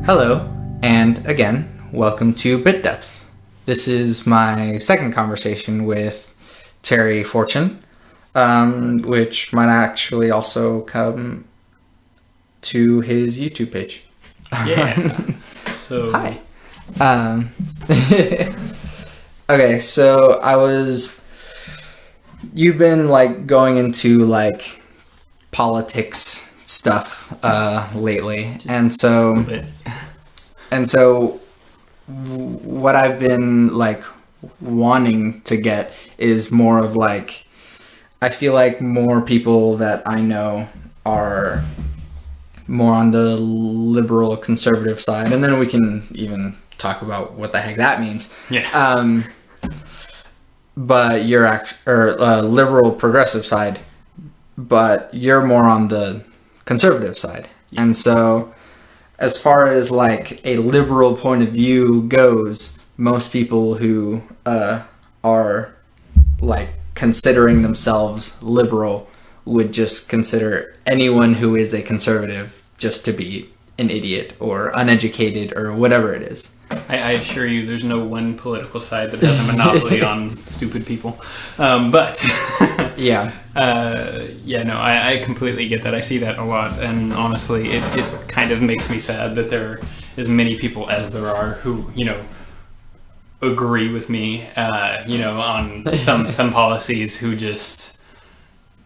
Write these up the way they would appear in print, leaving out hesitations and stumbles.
Hello, and again, welcome to Bit Depth. This is my second conversation with Terry Fortune, which might actually also come to his YouTube page. Yeah. So Hi. Okay, so you've been going into politics stuff lately, and so what I've been wanting to get is more of I feel like more people that I know are more on the liberal conservative side, and then we can even talk about what the heck that means. yeah. But you're liberal progressive side, but you're more on the conservative side. Yeah. And so as far as a liberal point of view goes, most people who are considering themselves liberal would just consider anyone who is a conservative just to be an idiot or uneducated or whatever it is. I assure you there's no one political side that has a monopoly on stupid people. But Yeah. I completely get that. I see that a lot, and honestly it kind of makes me sad that there are as many people as there are who agree with me on some policies, who just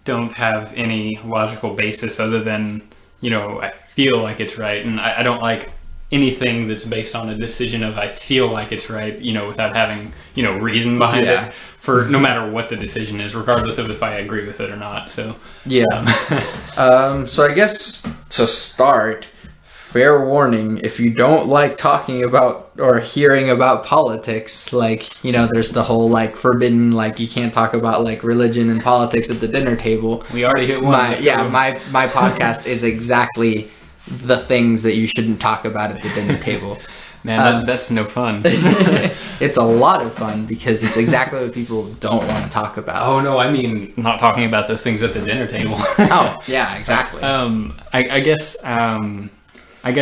don't have any logical basis other than I feel like it's right, and I don't like anything that's based on a decision of I feel like it's right, without having reason behind it, for no matter what the decision is, regardless of if I agree with it or not. So so I guess to start, fair warning, if you don't like talking about or hearing about politics, there's the whole forbidden, you can't talk about religion and politics at the dinner table. We already hit one. My podcast is exactly the things that you shouldn't talk about at the dinner table. Man, that's no fun. It's a lot of fun because it's exactly what people don't want to talk about. Oh no, I mean not talking about those things at the dinner table. Oh yeah, exactly. I guess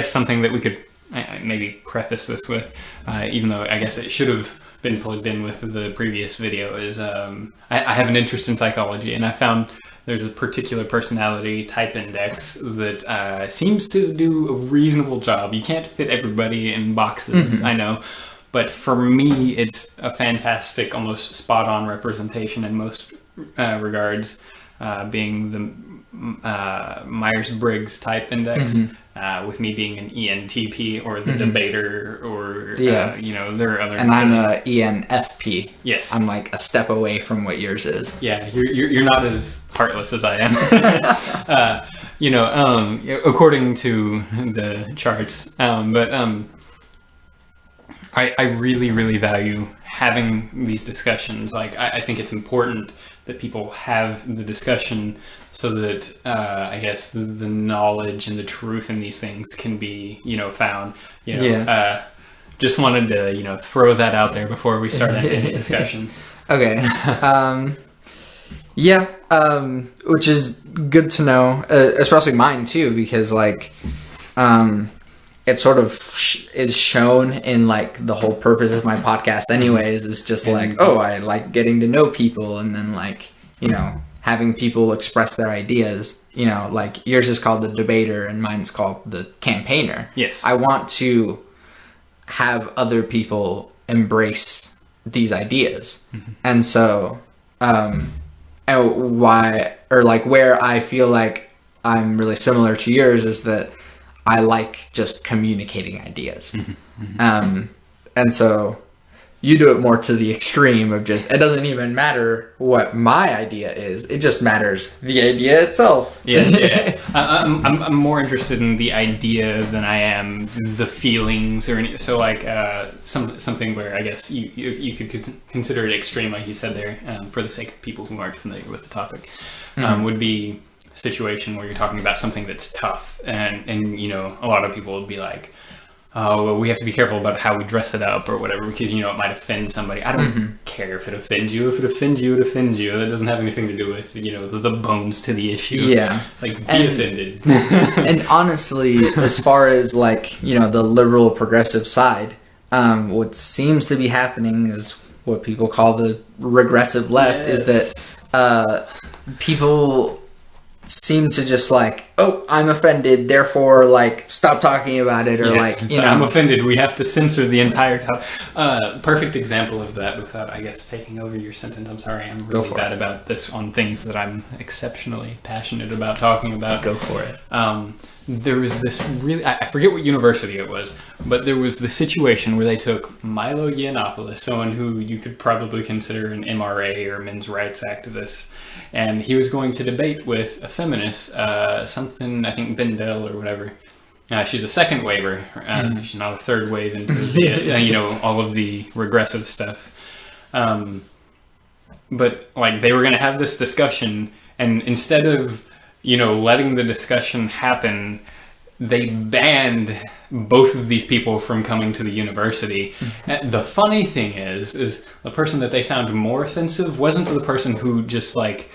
something that we could maybe preface this with, even though I guess it should have been plugged in with the previous video, is I have an interest in psychology, and I found there's a particular personality type index that seems to do a reasonable job. You can't fit everybody in boxes, mm-hmm. I know, but for me, it's a fantastic, almost spot-on representation in most regards, being the Myers-Briggs type index, mm-hmm. With me being an ENTP or the mm-hmm. debater, or there are other. And I'm a ENFP. Yes, I'm a step away from what yours is. Yeah, you're not as heartless as I am. According to the charts. I really, really value having these discussions. I think it's important that people have the discussion so that I guess the knowledge and the truth in these things can be found. Just wanted to throw that out there before we start any discussion. Okay. Which is good to know, especially mine too, because it sort of is shown in the whole purpose of my podcast anyways, is just I like getting to know people, and then having people express their ideas. Yours is called the debater and mine's called the campaigner. Yes. I want to have other people embrace these ideas. Mm-hmm. And so where I feel like I'm really similar to yours is that I like just communicating ideas. Mm-hmm. Mm-hmm. And so you do it more to the extreme of just, it doesn't even matter what my idea is. It just matters the idea itself. Yeah. I'm more interested in the idea than I am the feelings or any. So something where I guess you could consider it extreme, like you said there, for the sake of people who aren't familiar with the topic, mm-hmm. Would be a situation where you're talking about something that's tough, and a lot of people would be like, oh, well, we have to be careful about how we dress it up or whatever, because, you know, it might offend somebody. I don't care if it offends you. If it offends you, it offends you. That doesn't have anything to do with, you know, the bones to the issue. Yeah. It's like, be offended. And honestly, as far as, like, you know, the liberal progressive side, what seems to be happening is what people call the regressive left, is that people seem to just like, oh, I'm offended, therefore, like, stop talking about it, or like, you know, I'm offended, we have to censor the entire topic. Perfect example of that, without, I guess, taking over your sentence. I'm sorry, I'm really bad about this on things that I'm exceptionally passionate about talking about. Go for it. There was this really, I forget what university it was, but there was the situation where they took Milo Yiannopoulos, someone who you could probably consider an MRA or men's rights activist, and he was going to debate with a feminist, something, I think Bendel or whatever. She's a second waver. She's not a third wave into the, you know, all of the regressive stuff. But like, they were going to have this discussion, and instead of, you know, letting the discussion happen, they banned both of these people from coming to the university. The funny thing is the person that they found more offensive wasn't the person who just like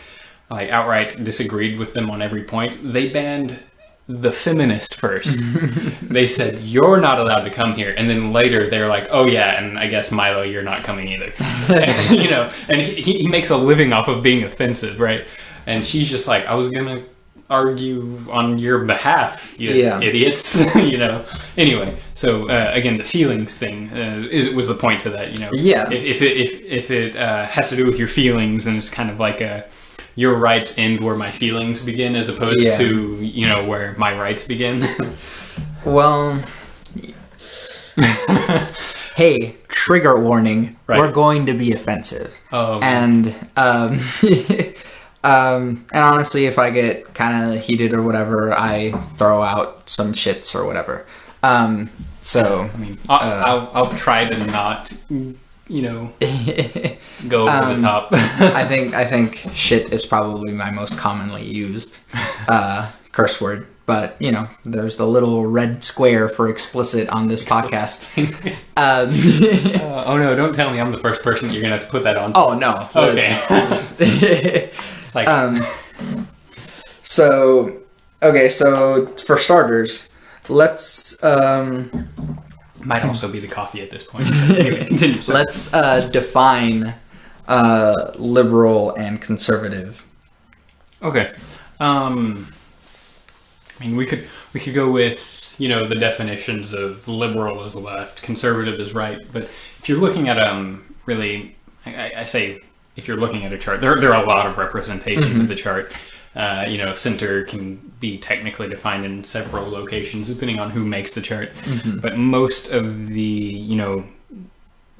outright disagreed with them on every point. They banned the feminist first. They said, you're not allowed to come here. And then later they're like, oh yeah, and I guess Milo, you're not coming either. And, you know, and he makes a living off of being offensive, right? And she's just like, I was going to argue on your behalf, you idiots. You know. Anyway, so again, the feelings thing was the point to that. You know, if it has to do with your feelings, and it's kind of like your rights end where my feelings begin, as opposed to, you know, where my rights begin. Well, hey, trigger warning. Right. We're going to be offensive. Oh, okay. And honestly, if I get kind of heated or whatever, I throw out some shits or whatever. So I mean, I'll try to not, you know, go over the top. I think shit is probably my most commonly used curse word. But, you know, there's the little red square for explicit on this podcast. Oh no, don't tell me I'm the first person that you're going to have to put that on. Oh, no. Okay. It's like... So for starters, let's... Might also be the coffee at this point. Anyway, continue. Let's define liberal and conservative. Okay. I mean, we could go with, you know, the definitions of liberal as left, conservative as right. But if you're looking at really, I say if you're looking at a chart, there are a lot of representations of the chart. You know, center can be technically defined in several locations depending on who makes the chart. But most of the, you know,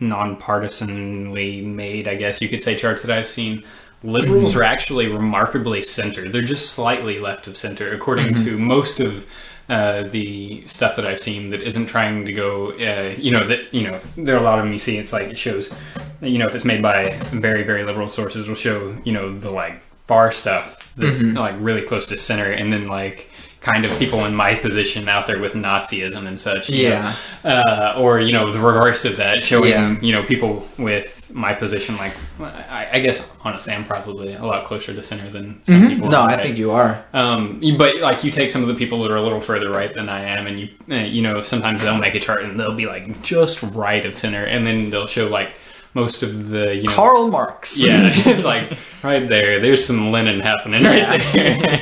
non-partisanly made, I guess you could say, charts that I've seen, liberals are actually remarkably center. They're just slightly left of center, according to most of the stuff that I've seen that isn't trying to go, you know, there are a lot of them you see, it's like, it shows, you know, if it's made by very, very liberal sources, it'll show, you know, the like far stuff that's like really close to center, and then like kind of people in my position out there with Nazism and such. You know? Or, you know, the reverse of that, showing, you know, people with my position, like, I guess, honestly, I'm probably a lot closer to center than some people. No, I think you are. But, like, you take some of the people that are a little further right than I am, and you know, sometimes they'll make a chart and they'll be, like, just right of center, and then they'll show, like, most of the, you know... Karl Marx. Yeah, it's like, right there's some Lenin happening right there.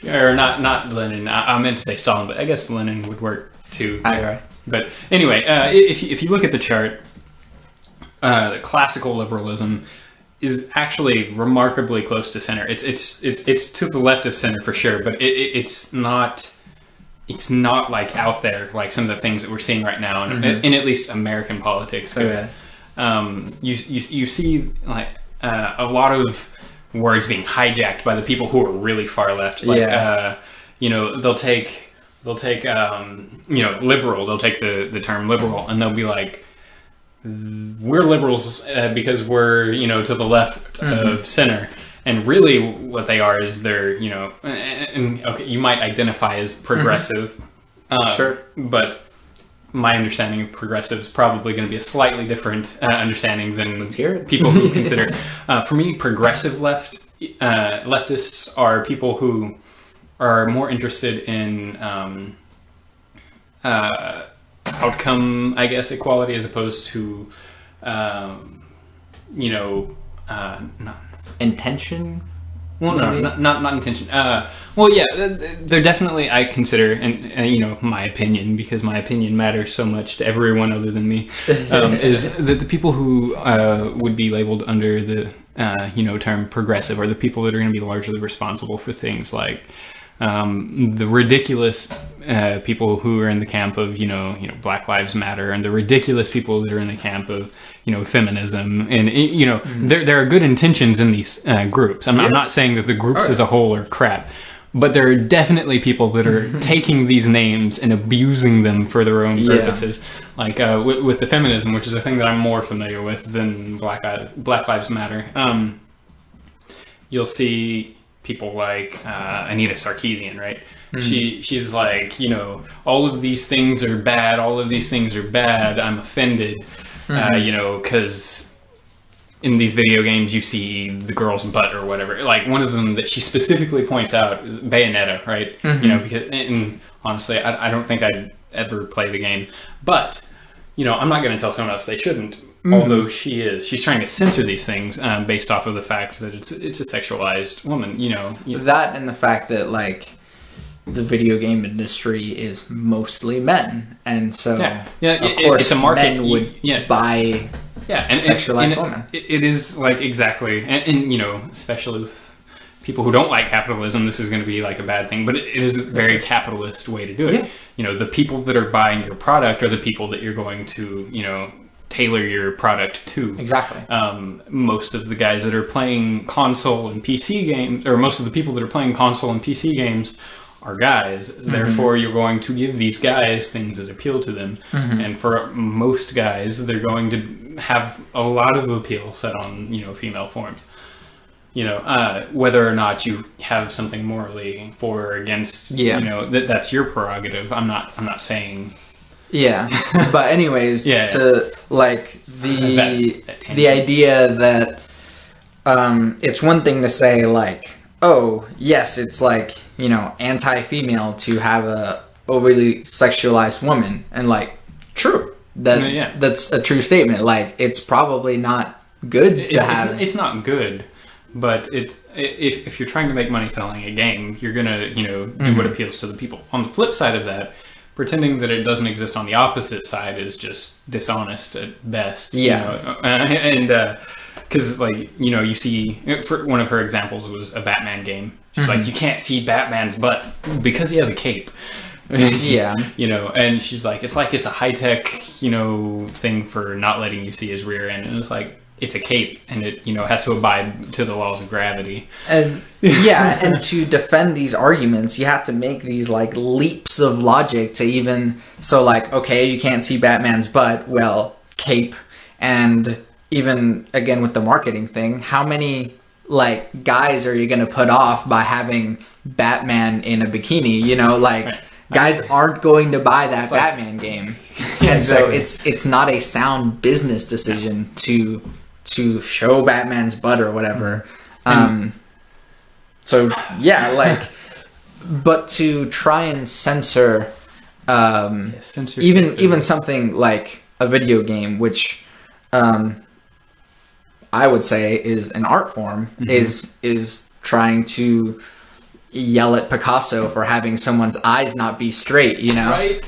Or not Lenin. I meant to say Stalin, but I guess Lenin would work too. Right. But anyway, if you look at the chart, the classical liberalism is actually remarkably close to center. It's to the left of center for sure, but it's not like out there like some of the things that we're seeing right now in at least American politics. You see like a lot of words being hijacked by the people who are really far left. Like, you know, they'll take you know, liberal, they'll take the term liberal, and they'll be like, we're liberals because we're, you know, to the left of center. And really what they are is they're, you know, and okay, you might identify as progressive. Sure. But my understanding of progressive is probably going to be a slightly different understanding than Let's hear it. people who consider. For me, progressive leftists are people who are more interested in outcome, I guess, equality, as opposed to, not Intention? well, maybe? no, not intention. Well, yeah, they're definitely, I consider, and my opinion, because my opinion matters so much to everyone other than me, is that the people who would be labeled under the term progressive are the people that are going to be largely responsible for things like the ridiculous people who are in the camp of Black Lives Matter, and the ridiculous people that are in the camp of feminism, and there are good intentions in these groups. I'm not saying that the groups as a whole are crap, but there are definitely people that are taking these names and abusing them for their own purposes. Like with the feminism, which is a thing that I'm more familiar with than Black Lives Matter. You'll see people like Anita Sarkeesian, right? She's like, all of these things are bad. All of these things are bad. I'm offended, because in these video games you see the girl's butt or whatever. Like one of them that she specifically points out is Bayonetta, right? Because and honestly, I don't think I'd ever play the game, but I'm not going to tell someone else they shouldn't. Although she's trying to censor these things based off of the fact that it's a sexualized woman, That and the fact that like the video game industry is mostly men, and so of course it's a market. Men would buy and sexualized women. It is like exactly, and especially with people who don't like capitalism, this is going to be like a bad thing, but it is a very capitalist way to do it. The people that are buying your product are the people that you're going to tailor your product to. Exactly. Most of the guys that are playing console and PC games, or most of the people that are playing console and PC games are guys. Therefore, you're going to give these guys things that appeal to them. And for most guys, they're going to have a lot of appeal set on, female forms. Whether or not you have something morally for or against, that's your prerogative. I'm not saying... Yeah, but anyways, to like the idea that it's one thing to say like, oh yes, it's like anti-female to have a overly sexualized woman, and like true that's a true statement. Like it's probably not good to have. It's not good, but if you're trying to make money selling a game, you're gonna do what appeals to the people. On the flip side of that, pretending that it doesn't exist on the opposite side is just dishonest at best. Because you see, for one of her examples was a Batman game. She's like, you can't see Batman's butt because he has a cape. And she's like, it's a high-tech thing for not letting you see his rear end, and it's like, it's a cape, and it has to abide to the laws of gravity. And and to defend these arguments, you have to make these like leaps of logic to even okay, you can't see Batman's butt, well, cape. And even again with the marketing thing, how many like guys are you going to put off by having Batman in a bikini? Guys aren't going to buy that Batman game. And so it's not a sound business decision to show Batman's butt or whatever. But to try and censor even something like a video game, which I would say is an art form, is trying to yell at Picasso for having someone's eyes not be straight, Right?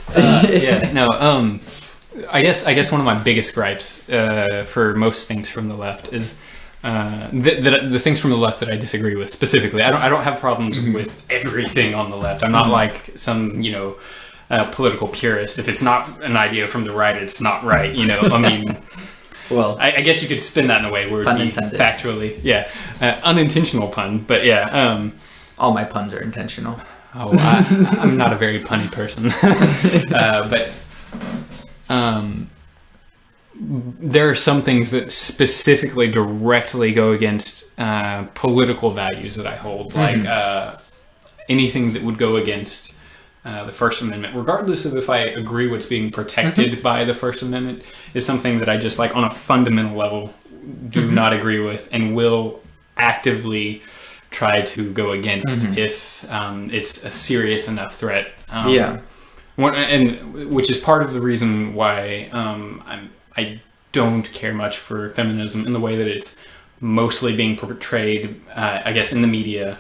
I guess one of my biggest gripes for most things from the left is the things from the left that I disagree with specifically. I don't have problems with everything on the left. I'm not like some political purist. If it's not an idea from the right, it's not right. I mean. Well, I guess you could spin that in a way where it would be factually, unintentional pun, but all my puns are intentional. Oh, I'm not a very punny person, but there are some things that specifically directly go against political values that I hold, like anything that would go against the First Amendment, regardless of if I agree what's being protected by the First Amendment, is something that I just like on a fundamental level do not agree with and will actively try to go against if it's a serious enough threat. And which is part of the reason why I don't care much for feminism in the way that it's mostly being portrayed, I guess, in the media.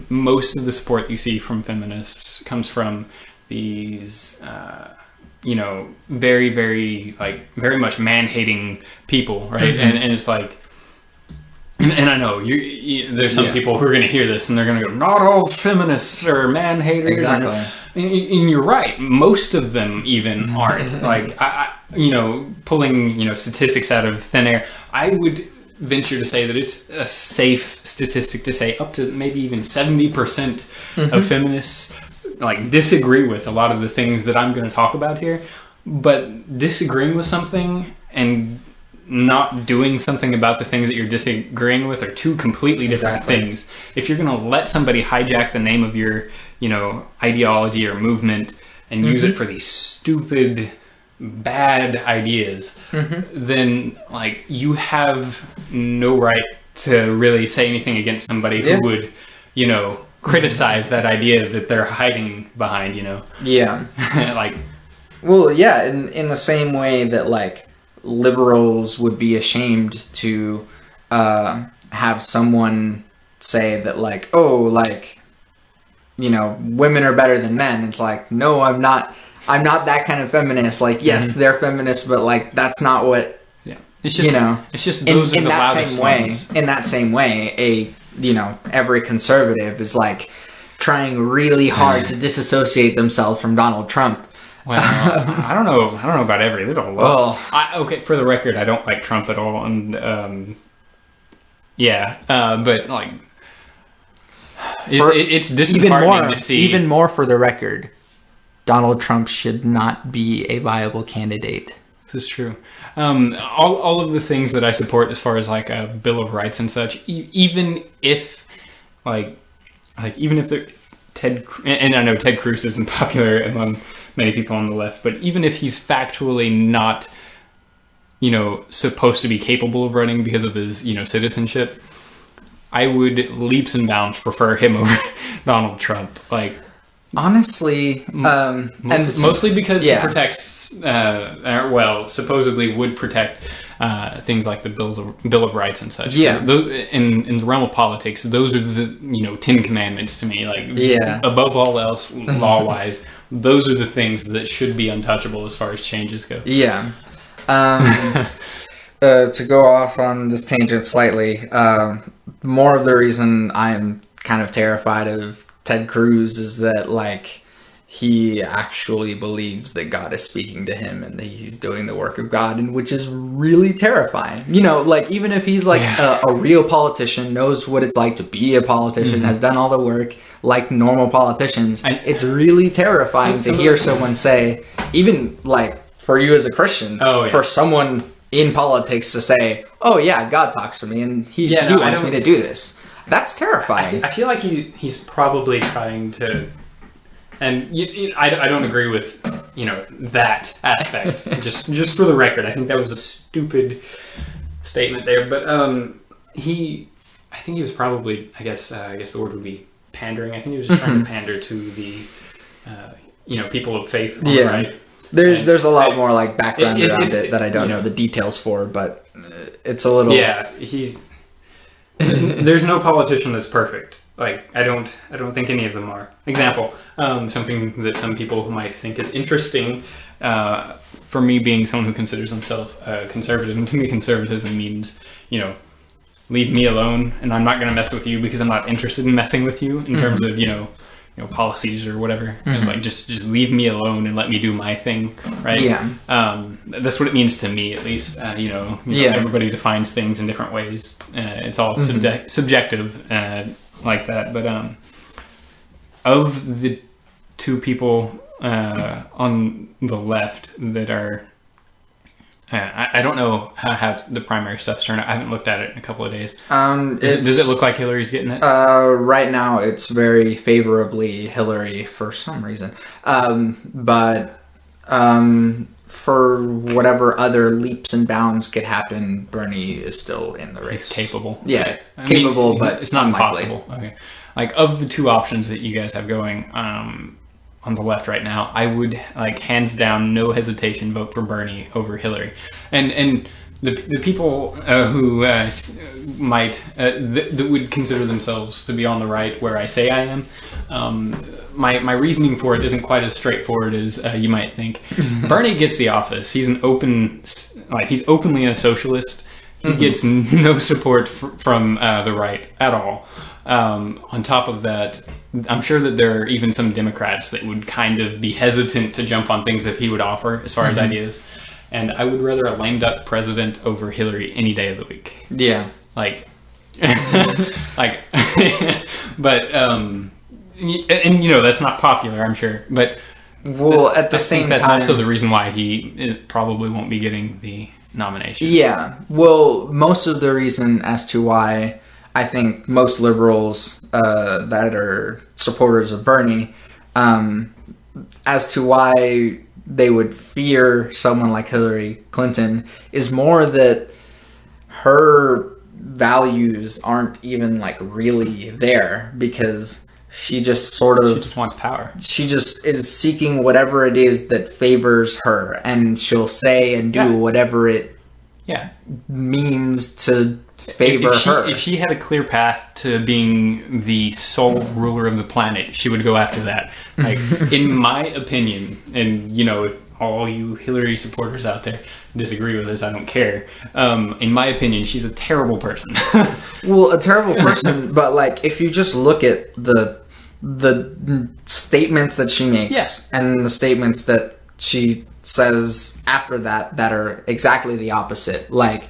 Most of the support you see from feminists comes from these, very, very, very much man-hating people, right? And it's like, and I know there's some people who are going to hear this and they're going to go, not all feminists are man-haters. Exactly. And you're right. Most of them even aren't. Like, pulling, statistics out of thin air, I would venture to say that it's a safe statistic to say up to maybe even 70% of feminists disagree with a lot of the things that I'm going to talk about here. But disagreeing with something and not doing something about the things that you're disagreeing with are two completely different things. If you're going to let somebody hijack the name of your, ideology or movement and use it for these stupid, bad ideas, then you have no right to really say anything against somebody who would, criticize that idea that they're hiding behind, Yeah. Well, yeah, in the same way that liberals would be ashamed to have someone say that women are better than men. It's like, no, I'm not that kind of feminist. Yes, they're feminists, but that's not what. Yeah, it's just it's just those in that same way. In that same way, every conservative is trying really hard to disassociate themselves from Donald Trump. Well, I don't know about every little. Okay, for the record, I don't like Trump at all, and but it's disheartening to see. Even more for the record, Donald Trump should not be a viable candidate. This is true. All of the things that I support as far as a Bill of Rights and such, even if even if they're Ted, and I know Ted Cruz isn't popular among many people on the left, but even if he's factually not, supposed to be capable of running because of his, citizenship, I would leaps and bounds prefer him over Donald Trump. Honestly, mostly because he protects, supposedly would protect things like the Bill of Rights and such. Yeah. In the realm of politics, those are the 10 Commandments to me. Above all else, law-wise, those are the things that should be untouchable as far as changes go. Yeah. To go off on this tangent slightly, more of the reason I'm kind of terrified of Ted Cruz is that he actually believes that God is speaking to him and that he's doing the work of God, and which is really terrifying. Even if he's a real politician, knows what it's like to be a politician, has done all the work like normal politicians, it's really terrifying to hear someone say, even for you as a Christian, for someone in politics to say, oh yeah, God talks to me and he wants me to do this. That's terrifying. I feel like he's probably trying to, and I don't agree with that aspect. just for the record, I think that was a stupid statement there. But I think he was probably, I guess the word would be pandering. I think he was just trying to pander to the people of faith. Yeah. Right? There's a lot more background around it that I don't know the details for, but it's a little. Yeah, there's no politician that's perfect. I don't think any of them are. Example, something that some people might think is interesting. For me, being someone who considers himself conservative, and to me, conservatism means leave me alone, and I'm not going to mess with you because I'm not interested in messing with you in terms of policies or whatever. And just leave me alone and let me do my thing, right? Yeah. That's what it means to me, at least. Everybody defines things in different ways. It's all subjective like that. But of the two people on the left that are I don't know how the primary stuff's turned out. I haven't looked at it in a couple of days. Does it look like Hillary's getting it? Right now, it's very favorably Hillary for some reason. But for whatever other leaps and bounds could happen, Bernie is still in the race. He's capable. Yeah, I capable, mean, but it's not unlikely. impossible. Okay. Like, of the two options that you guys have going on the left right now, I would, like, hands down, no hesitation, vote for Bernie over Hillary. And the people who might that would consider themselves to be on the right where I say I am, my reasoning for it isn't quite as straightforward as you might think. Bernie gets the office. He's he's openly a socialist. He gets no support from the right at all. On top of that, I'm sure that there are even some Democrats that would kind of be hesitant to jump on things that he would offer as far as ideas. And I would rather a lame duck president over Hillary any day of the week. Yeah. Like, but, and you know, that's not popular, I'm sure. But well, at the same that's time, also the reason why he probably won't be getting the nomination. Yeah. Well, most of the reason as to why I think most liberals that are supporters of Bernie, as to why they would fear someone like Hillary Clinton, is more that her values aren't even like really there, because she just sort of... She just wants power. She just is seeking whatever it is that favors her, and she'll say and do whatever it means to favor her. If she had a clear path to being the sole ruler of the planet, she would go after that. Like, in my opinion, and you know, if all you Hillary supporters out there disagree with this, I don't care. In my opinion, she's a terrible person. Well, a terrible person, but like, if you just look at the statements that she makes and the statements that she says after that are exactly the opposite. Like,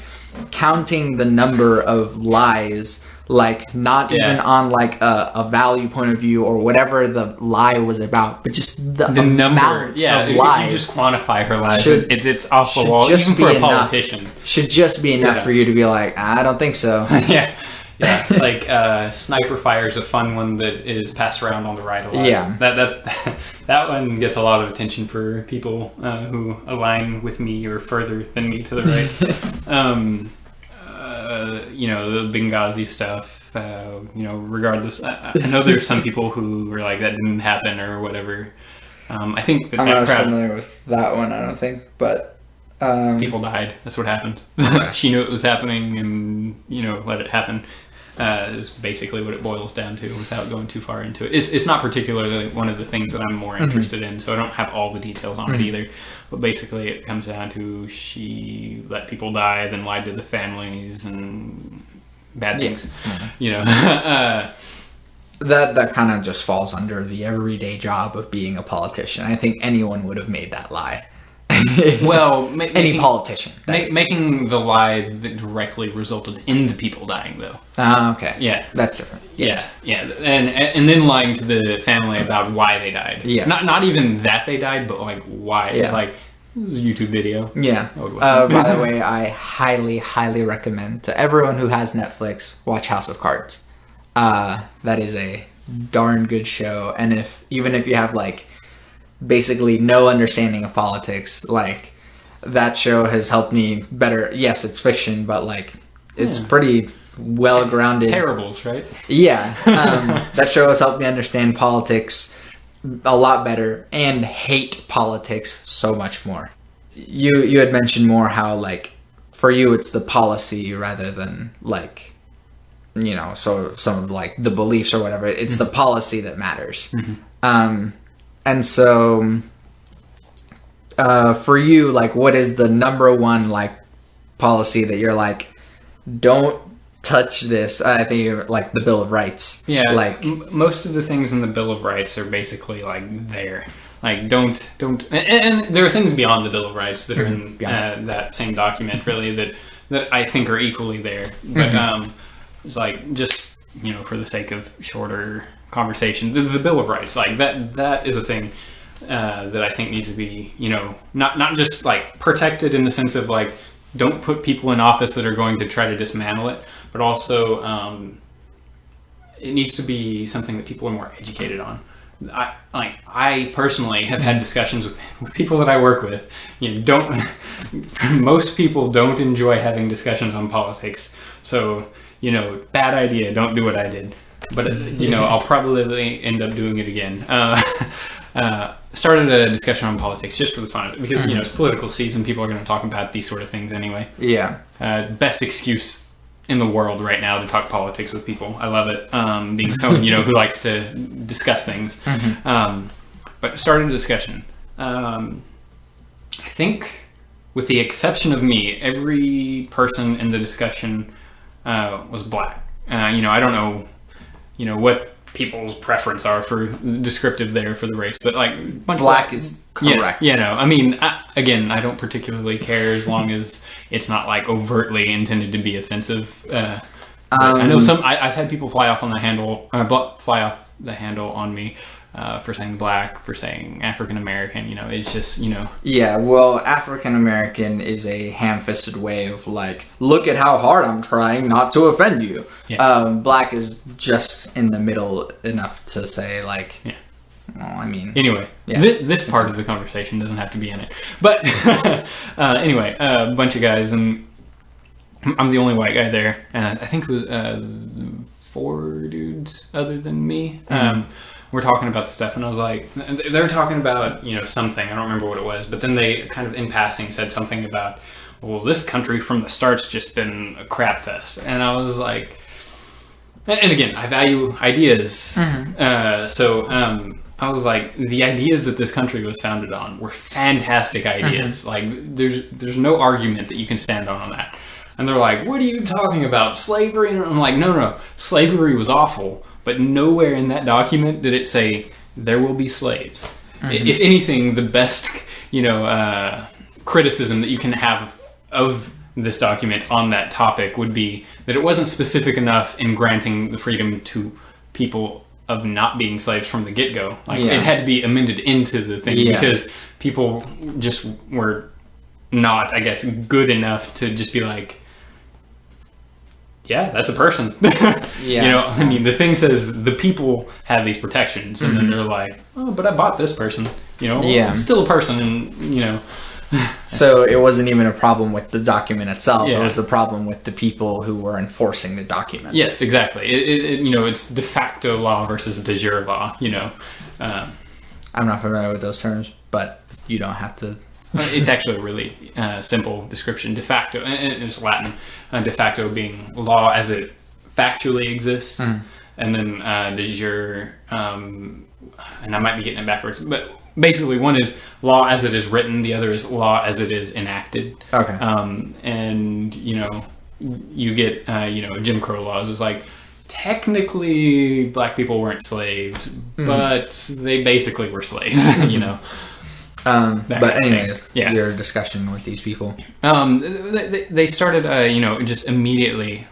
counting the number of lies, like not even on like a value point of view or whatever the lie was about, but just the number amount of lies. If you just quantify her lies, it's off the wall, even for a politician. Should just be enough for you to be like, I don't think so. Yeah, like Sniper Fire is a fun one that is passed around on the right a lot. Yeah, that one gets a lot of attention for people who align with me or further than me to the right. You know, the Benghazi stuff. You know, regardless, I know there's some people who were like, that didn't happen or whatever. I think I'm not familiar with that one. I don't think, but. People died. That's what happened. She knew it was happening, and you know, let it happen. Is basically what it boils down to, without going too far into it. It's not particularly one of the things that I'm more interested in, so I don't have all the details on it either. But basically, it comes down to she let people die, then lied to the families, and bad things. You know, that kind of just falls under the everyday job of being a politician. I think anyone would have made that lie. Well, any politician making the lie that directly resulted in the people dying, though. Okay. Yeah, that's different. Yes. Yeah, and then lying to the family about why they died. Yeah, not even that they died, but like why. Yeah. It's like, it was a YouTube video. Yeah. By the way, I highly recommend to everyone who has Netflix, watch House of Cards. That is a darn good show, and even if you have like basically no understanding of politics, like, that show has helped me better. Yes, it's fiction, but like, it's pretty well grounded. Parables, right? Yeah. That show has helped me understand politics a lot better and hate politics so much more. You had mentioned more how, like, for you it's the policy rather than, like, you know, so some of like the beliefs or whatever. It's the policy that matters. And so, for you, like, what is the number one, like, policy that you're like, don't touch this? I think you're, like, the Bill of Rights. Yeah, like, most of the things in the Bill of Rights are basically, like, there. Like, don't, and there are things beyond the Bill of Rights that are in that same document, really, that I think are equally there. But, it's like, just, you know, for the sake of shorter conversation, the Bill of Rights, like, that is a thing. that I think needs to be, not just like protected in the sense of like, don't put people in office that are going to try to dismantle it, but also it needs to be something that people are more educated on. I personally have had discussions with people that I work with. Most people don't enjoy having discussions on politics. So, bad idea. Don't do what I did. But, I'll probably end up doing it again. Started a discussion on politics just for the fun of it because, it's political season. People are going to talk about these sort of things anyway. Yeah. Best excuse in the world right now to talk politics with people. I love it. Being someone, who likes to discuss things. But started a discussion. I think with the exception of me, every person in the discussion was black. I don't know, what people's preference are for descriptive there for the race, but like black is correct. Again, I don't particularly care as long as it's not like overtly intended to be offensive. I know I've had people fly off the handle on me for saying black, for saying African American. It's just Yeah, well, African American is a ham-fisted way of like, look at how hard I'm trying not to offend you. Yeah. Black is just in the middle enough to say like, well, Anyway, this part of the conversation doesn't have to be in it. But anyway, a bunch of guys, and I'm the only white guy there, and I think it was 4 dudes other than me. We're talking about the stuff, and I was like, they were talking about, something, I don't remember what it was, but then they kind of in passing said something about, well, this country from the start's just been a crap fest. And I was like, and again, I value ideas. I was like, the ideas that this country was founded on were fantastic ideas. Like, there's no argument that you can stand on that. And they're like, what are you talking about? Slavery? And I'm like, no. Slavery was awful. But nowhere in that document did it say there will be slaves. If anything, the best, criticism that you can have of this document on that topic would be that it wasn't specific enough in granting the freedom to people of not being slaves from the get-go. It had to be amended into the thing because people just were not, I guess, good enough to just be like, yeah, that's a person. The thing says the people have these protections, and then they're like, oh, but I bought this person. It's still a person, and So it wasn't even a problem with the document itself. It was the problem with the people who were enforcing the document. Yes, exactly. It's de facto law versus de jure law. I'm not familiar with those terms, but you don't have to. It's actually a really simple description. De facto, and it's Latin. De facto being law as it factually exists, and then de jure, and I might be getting it backwards, but basically one is law as it is written, the other is law as it is enacted. Okay. And you get Jim Crow laws is like, technically black people weren't slaves, but they basically were slaves. But anyways, your discussion with these people. They started, just immediately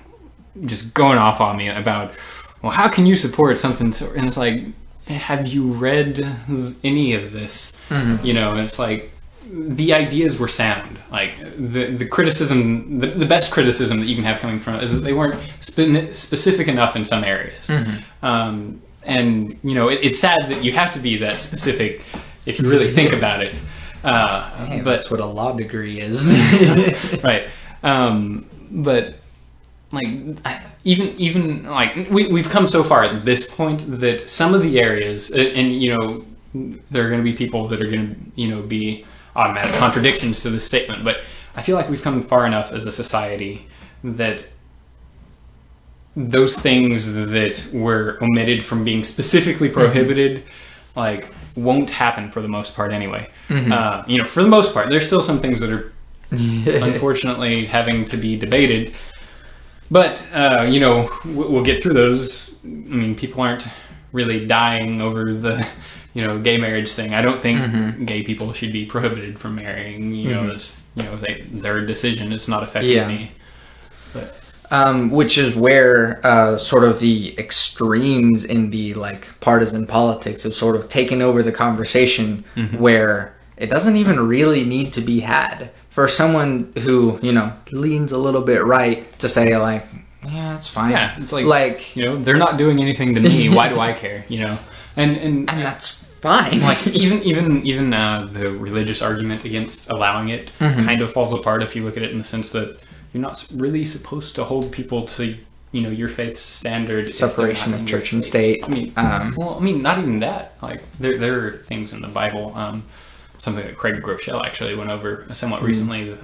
just going off on me about, well, how can you support something? And it's like, have you read any of this? And it's like, the ideas were sound. Like, the criticism, the best criticism that you can have coming from it is that they weren't specific enough in some areas. And, it's sad that you have to be that specific if you really think about it. But that's what a law degree is. Right. But like, even like we've come so far at this point that some of the areas, and there are going to be people that are going to be automatic contradictions to this statement, but I feel like we've come far enough as a society that those things that were omitted from being specifically prohibited, like, won't happen for the most part anyway. For the most part, there's still some things that are unfortunately having to be debated, but we'll get through those. I mean, people aren't really dying over the gay marriage thing. I don't think gay people should be prohibited from marrying. It's their decision. It's not affecting me. But Which is where sort of the extremes in the like partisan politics have sort of taken over the conversation, where it doesn't even really need to be had for someone who, you know, leans a little bit right to say like, yeah, it's fine. Yeah, it's like, you know, they're not doing anything to me. Why do I care? You know, and that's fine. Like even the religious argument against allowing it kind of falls apart if you look at it in the sense that you're not really supposed to hold people to, you know, your faith's standard. Separation of church and state. I mean, well, I mean, not even that. Like there are things in the Bible. Something that Craig Groeschel actually went over somewhat recently.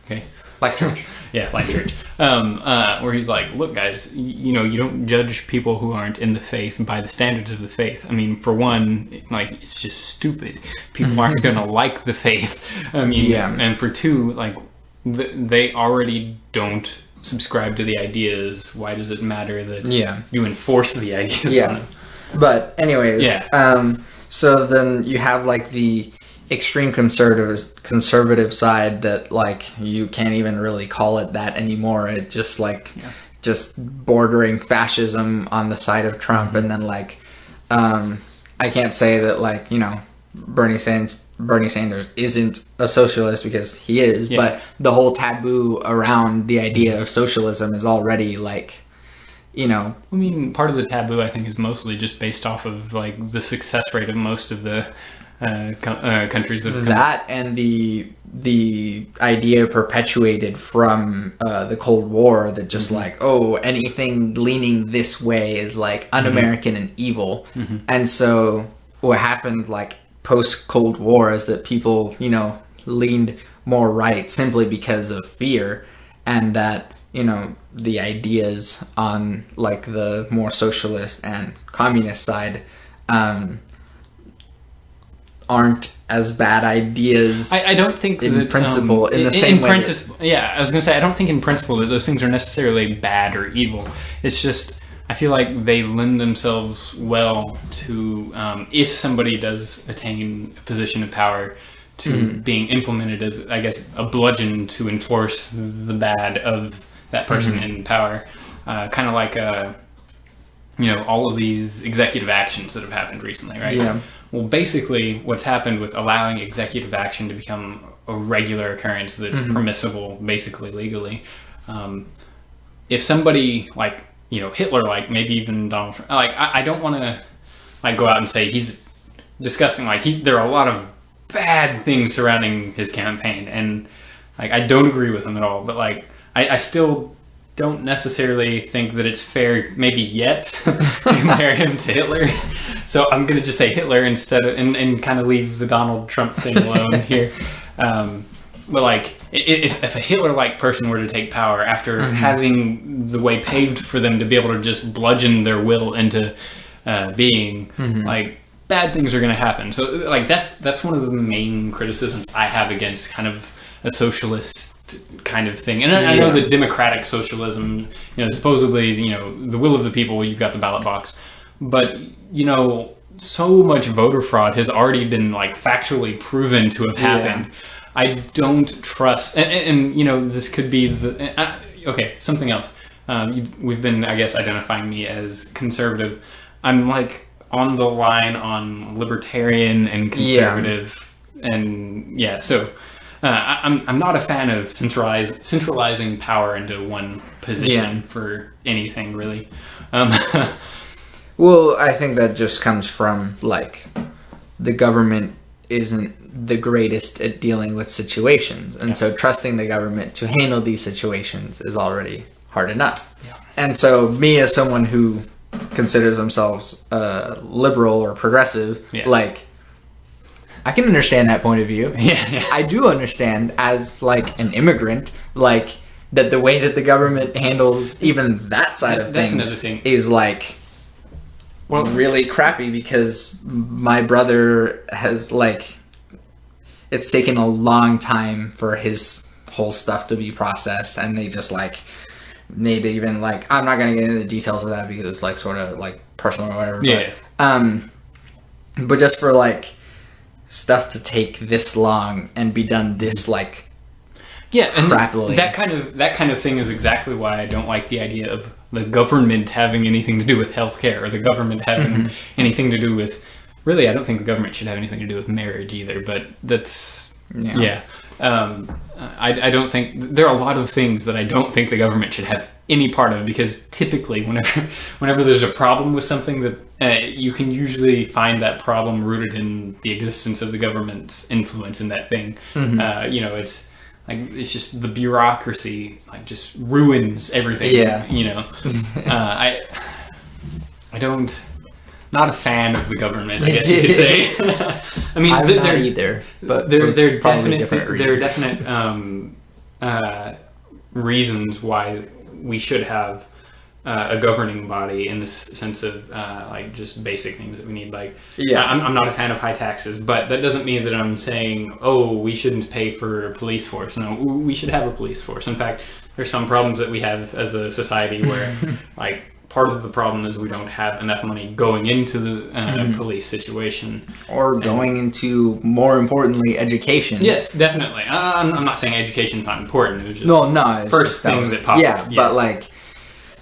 Okay. Life Church. Yeah, Life Church. Where he's like, look, guys, you know, you don't judge people who aren't in the faith by the standards of the faith. I mean, for one, like, it's just stupid. People aren't going to like the faith. I mean, and for two, like, they already don't subscribe to the ideas. Why does it matter that you enforce the ideas on them? But anyways, so then you have like the extreme conservative side that like you can't even really call it that anymore. It's just like just bordering fascism on the side of Trump, and then like I can't say that like, you know, Bernie Sanders isn't a socialist because he is, but the whole taboo around the idea of socialism is already like, you know, I mean, part of the taboo I think is mostly just based off of like the success rate of most of the countries that and the idea perpetuated from the Cold War that just like, oh, anything leaning this way is like un-American and evil. And so what happened like post Cold War is that people, you know, leaned more right simply because of fear, and that, you know, the ideas on like the more socialist and communist side aren't as bad ideas. I don't think in that, principle in the same way. I was going to say, I don't think in principle that those things are necessarily bad or evil. It's just, I feel like they lend themselves well to, if somebody does attain a position of power, to being implemented as, I guess, a bludgeon to enforce the bad of that person in power. Kind of like, you know, all of these executive actions that have happened recently, right? Yeah. Well, basically, what's happened with allowing executive action to become a regular occurrence that's permissible, basically legally. If somebody like, you know, Hitler, like maybe even Donald Trump, like I don't want to like go out and say he's disgusting. Like there are a lot of bad things surrounding his campaign, and like I don't agree with him at all. But like I still don't necessarily think that it's fair, maybe yet, to compare him to Hitler. So I'm going to just say Hitler instead of, and kind of leave the Donald Trump thing alone here. But like, if a Hitler-like person were to take power after having the way paved for them to be able to just bludgeon their will into being, like, bad things are going to happen. So like that's one of the main criticisms I have against kind of a socialist kind of thing. And I know that democratic socialism, you know, supposedly, you know, the will of the people, you've got the ballot box. But, you know, so much voter fraud has already been, like, factually proven to have happened. I don't trust... And you know, this could be the... okay, something else. We've been, I guess, identifying me as conservative. I'm, like, on the line on libertarian and conservative. And, so... I'm not a fan of centralizing power into one position for anything, really. Well, I think that just comes from, like, the government isn't the greatest at dealing with situations. And so trusting the government to handle these situations is already hard enough. Yeah. And so me, as someone who considers themselves liberal or progressive, like, I can understand that point of view. I do understand, as like an immigrant, like that the way that the government handles even that side of things is like really crappy, because my brother has like, it's taken a long time for his whole stuff to be processed, and they just like maybe even like, I'm not going to get into the details of that because it's like sort of like personal or whatever. But just for like stuff to take this long and be done this like Yeah, and crappily. that kind of thing is exactly why I don't like the idea of the government having anything to do with healthcare, or the government having anything to do with. Really, I don't think the government should have anything to do with marriage either. But that's I don't think there are a lot of things that I don't think the government should have any part of, because typically whenever there's a problem with something, that you can usually find that problem rooted in the existence of the government's influence in that thing. It's like, it's just the bureaucracy, like, just ruins everything. I don't. Not a fan of the government, I guess you could say. I mean, I'm not either, but there are probably definite reasons why we should have a governing body, in the sense of like, just basic things that we need. Like, I'm not a fan of high taxes, but that doesn't mean that I'm saying, oh, we shouldn't pay for a police force. No, we should have a police force. In fact, there's some problems that we have as a society where, like, part of the problem is we don't have enough money going into the police situation. Or going into, more importantly, education. Yes, definitely. I'm not saying education's not important. It was just it's first thing that popped up. Yeah, but, like,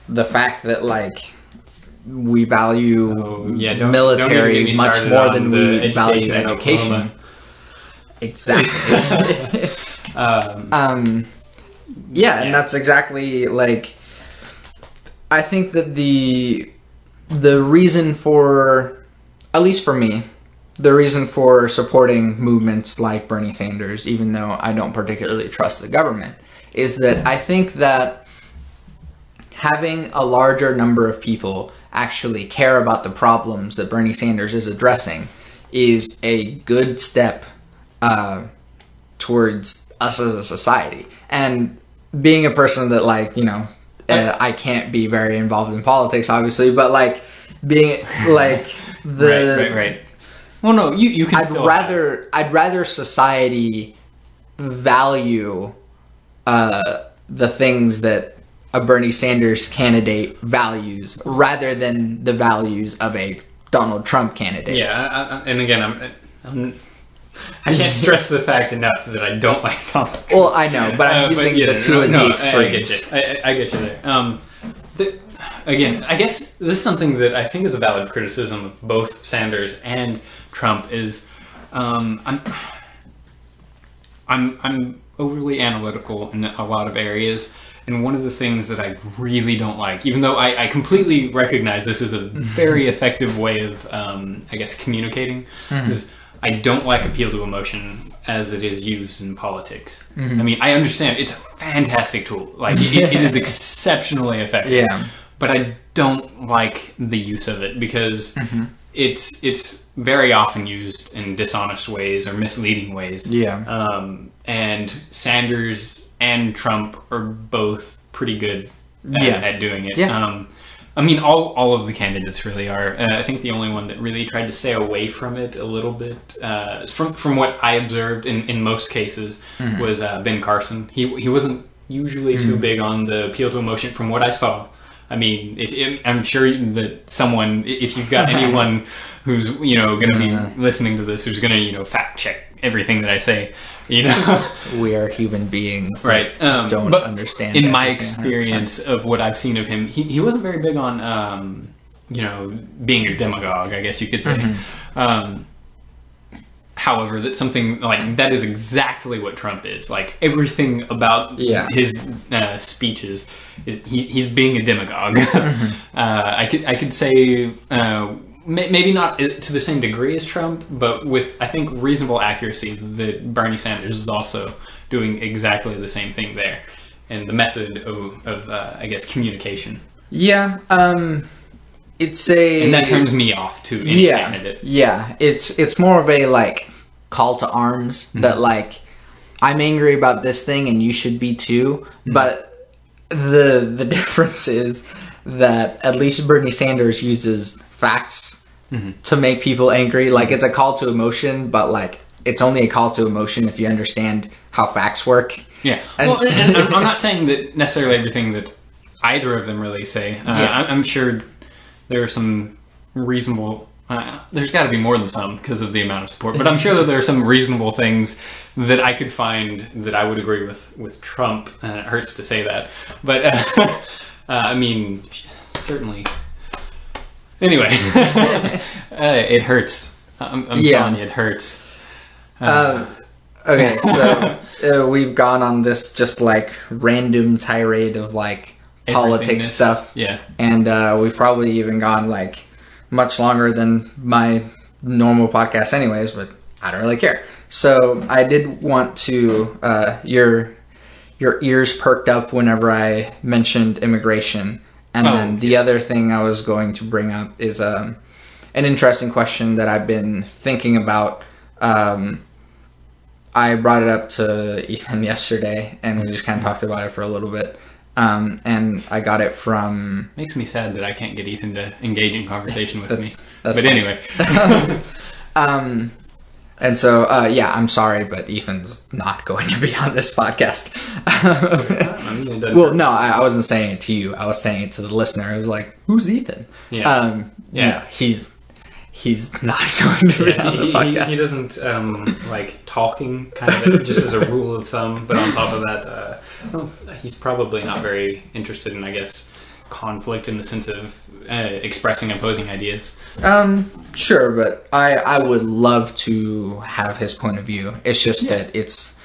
the fact that, like, we value military much more than we value education. Exactly. And that's exactly, like... I think that the reason for, at least for me, the reason for supporting movements like Bernie Sanders, even though I don't particularly trust the government, is that I think that having a larger number of people actually care about the problems that Bernie Sanders is addressing is a good step towards us as a society. And being a person that, like, I can't be very involved in politics, obviously, but, like, being, like, the... Right. Well, no, you can I'd rather society value the things that a Bernie Sanders candidate values, rather than the values of a Donald Trump candidate. Yeah, and again, I can't stress the fact enough that I don't like Donald Trump. Well, I know, but I'm using the two as the extremes. I get you there. Again, I guess this is something that I think is a valid criticism of both Sanders and Trump. Is I'm overly analytical in a lot of areas, and one of the things that I really don't like, even though I completely recognize this is a very effective way of I guess communicating, is I don't like appeal to emotion as it is used in politics. I mean, I understand it's a fantastic tool. Like, it is exceptionally effective. Yeah. But I don't like the use of it, because it's very often used in dishonest ways or misleading ways. Yeah. And Sanders and Trump are both pretty good at doing it. Yeah. I mean, all of the candidates really are. I think the only one that really tried to stay away from it a little bit, from what I observed in most cases, was Ben Carson. He wasn't usually too big on the appeal to emotion, from what I saw. I mean, I'm sure that someone, if you've got anyone who's going to be listening to this, who's going to fact check everything that I say, we are human beings, right? Don't understand. In my experience of what I've seen of him, he wasn't very big on being a demagogue, I guess you could say. However, that's something like that is exactly what Trump is. Like, everything about his speeches is he's being a demagogue. I could say maybe not to the same degree as Trump, but with, I think, reasonable accuracy, that Bernie Sanders is also doing exactly the same thing there, and the method of I guess communication. Yeah. And that turns me off to any candidate. Yeah, it's more of a, like, call to arms that, like, I'm angry about this thing and you should be too. But the difference is that at least Bernie Sanders uses facts to make people angry. Like, it's a call to emotion, but, like, it's only a call to emotion if you understand how facts work. Yeah. And I'm not saying that necessarily everything that either of them really say. I'm sure there are some reasonable there's got to be more than some because of the amount of support, but I'm sure that there are some reasonable things that I could find that I would agree with Trump, and it hurts to say that, but I mean, certainly. Anyway, it hurts. I'm telling you, it hurts. Okay, so we've gone on this just like random tirade of like politics stuff. Yeah. And we've probably even gone like much longer than my normal podcast anyways, but I don't really care. So I did want to, your ears perked up whenever I mentioned immigration. And then the other thing I was going to bring up is an interesting question that I've been thinking about. I brought it up to Ethan yesterday, and we just kind of talked about it for a little bit. And I got it from... Makes me sad that I can't get Ethan to engage in conversation with me. That's but anyway. And so, I'm sorry, but Ethan's not going to be on this podcast. Well, no, I wasn't saying it to you. I was saying it to the listener. I was like, who's Ethan? Yeah. No, he's not going to be on the podcast. He doesn't like talking, kind of just as a rule of thumb. But on top of that, he's probably not very interested in, I guess, conflict in the sense of expressing opposing ideas. Sure, but I would love to have his point of view. It's just that it's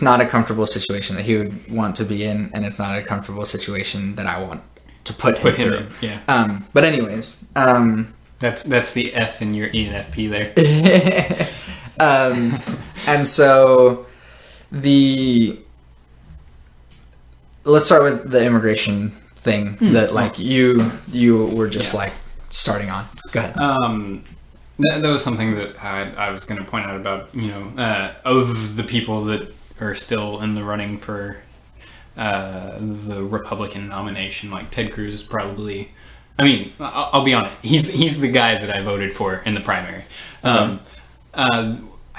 not a comfortable situation that he would want to be in, and it's not a comfortable situation that I want to put him through. In. Yeah. But anyways, that's the F in your ENFP there. And so let's start with the immigration thing that like you were just like starting on. Go ahead. That was something that I was going to point out about, of the people that are still in the running for the Republican nomination. Like Ted Cruz is probably, I mean, I'll be honest, he's the guy that I voted for in the primary.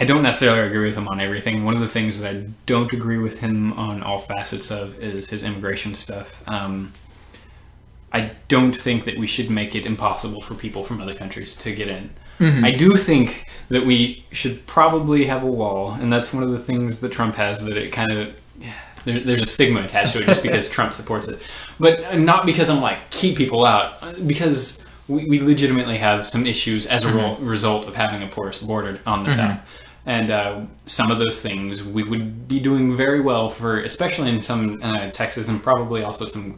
I don't necessarily agree with him on everything. One of the things that I don't agree with him on all facets of is his immigration stuff. I don't think that we should make it impossible for people from other countries to get in. Mm-hmm. I do think that we should probably have a wall, and that's one of the things that Trump has, that it kind of... There's a stigma attached to it just because Trump supports it. But not because I'm like, keep people out, because we legitimately have some issues as a result of having a porous border on the South. And some of those things we would be doing very well for, especially in some Texas and probably also some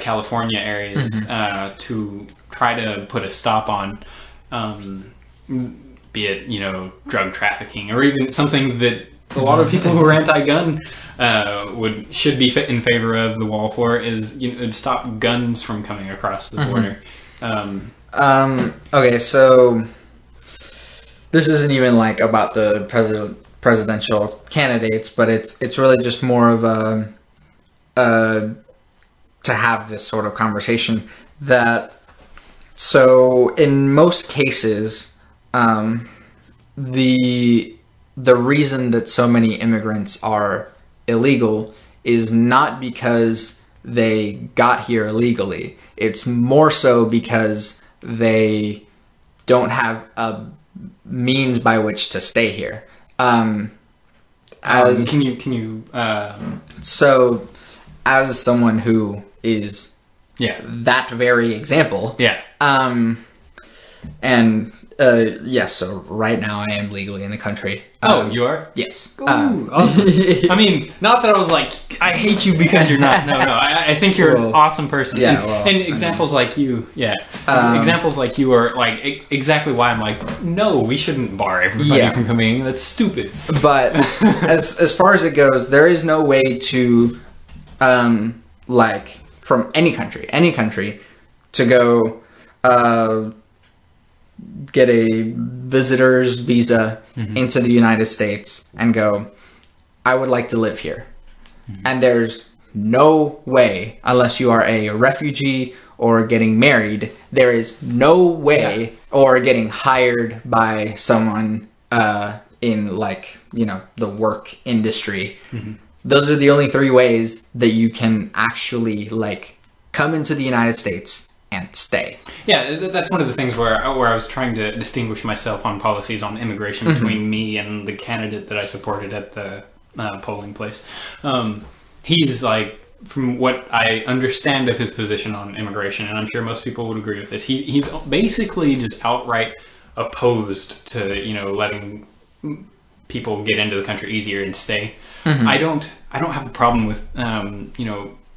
California areas, to try to put a stop on, be it, drug trafficking, or even something that a lot of people who are anti-gun should be in favor of the wall for, is stop guns from coming across the border. Okay, so this isn't even like about the presidential candidates, but it's really just more of a to have this sort of conversation that, so in most cases, the reason that so many immigrants are illegal is not because they got here illegally. It's more so because they don't have a means by which to stay here. So as someone who is that very example, so right now I am legally in the country. You are? Yes. Ooh, awesome. I mean, not that I was like, I hate you because you're not. No. I think you're an awesome person. Yeah, and examples like you, examples like you are like exactly why I'm like, no, we shouldn't bar everybody from coming in. That's stupid. But as far as it goes, there is no way to, from any country, to go, get a visitor's visa into the United States and go, I would like to live here. And there's no way, unless you are a refugee or getting married, there is no way, or getting hired by someone in the work industry. Those are the only three ways that you can actually come into the United States and stay. Yeah, that's one of the things where I was trying to distinguish myself on policies on immigration between me and the candidate that I supported at the polling place. He's like, from what I understand of his position on immigration, and I'm sure most people would agree with this, he's basically just outright opposed to, letting people get into the country easier and stay. I don't have a problem with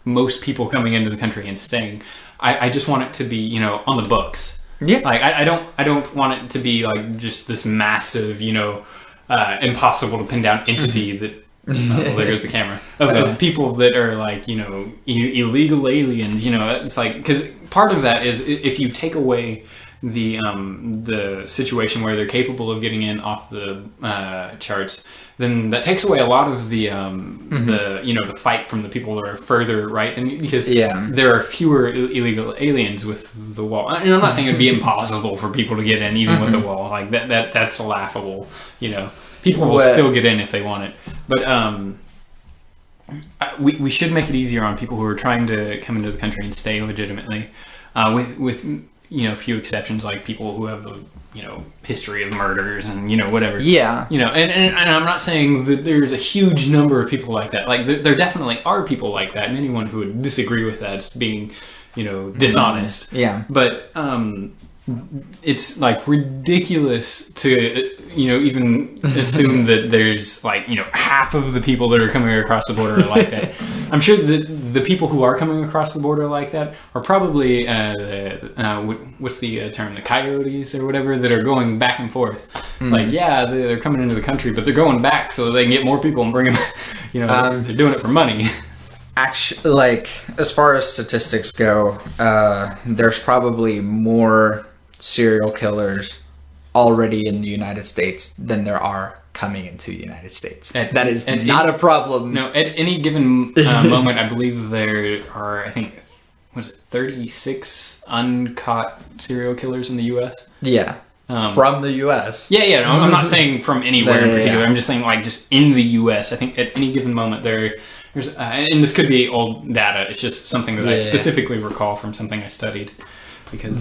most people coming into the country and staying. I just want it to be on the books. Yeah. Like I don't want it to be like just this massive impossible to pin down entity that well, there goes the camera of people that are like illegal aliens. It's like, because part of that is if you take away the situation where they're capable of getting in off the charts, then that takes away a lot of the the fight from the people that are further right, because there are fewer illegal aliens with the wall. And I'm not saying it'd be impossible for people to get in even with the wall. Like that's laughable. People will still get in if they want it, but we should make it easier on people who are trying to come into the country and stay legitimately, with few exceptions, like people who have the history of murders and whatever. Yeah. And I'm not saying that there's a huge number of people like that. Like there definitely are people like that, and anyone who would disagree with that is being dishonest. Yeah. But it's like ridiculous to even assume that there's like half of the people that are coming across the border are like that. I'm sure that the people who are coming across the border like that are probably what's the term, the coyotes or whatever, that are going back and forth. Like they're coming into the country, but they're going back so they can get more people and bring them. They're doing it for money. Actually, like, as far as statistics go, there's probably more serial killers already in the United States than there are coming into the United States. That is not a problem. No, at any given moment, I believe there are, 36 uncaught serial killers in the U.S.? Yeah. From the U.S. Yeah. No, I'm not saying from anywhere in particular. Yeah. I'm just saying, like, just in the U.S. I think at any given moment there's, and this could be old data. It's just something that I specifically recall from something I studied.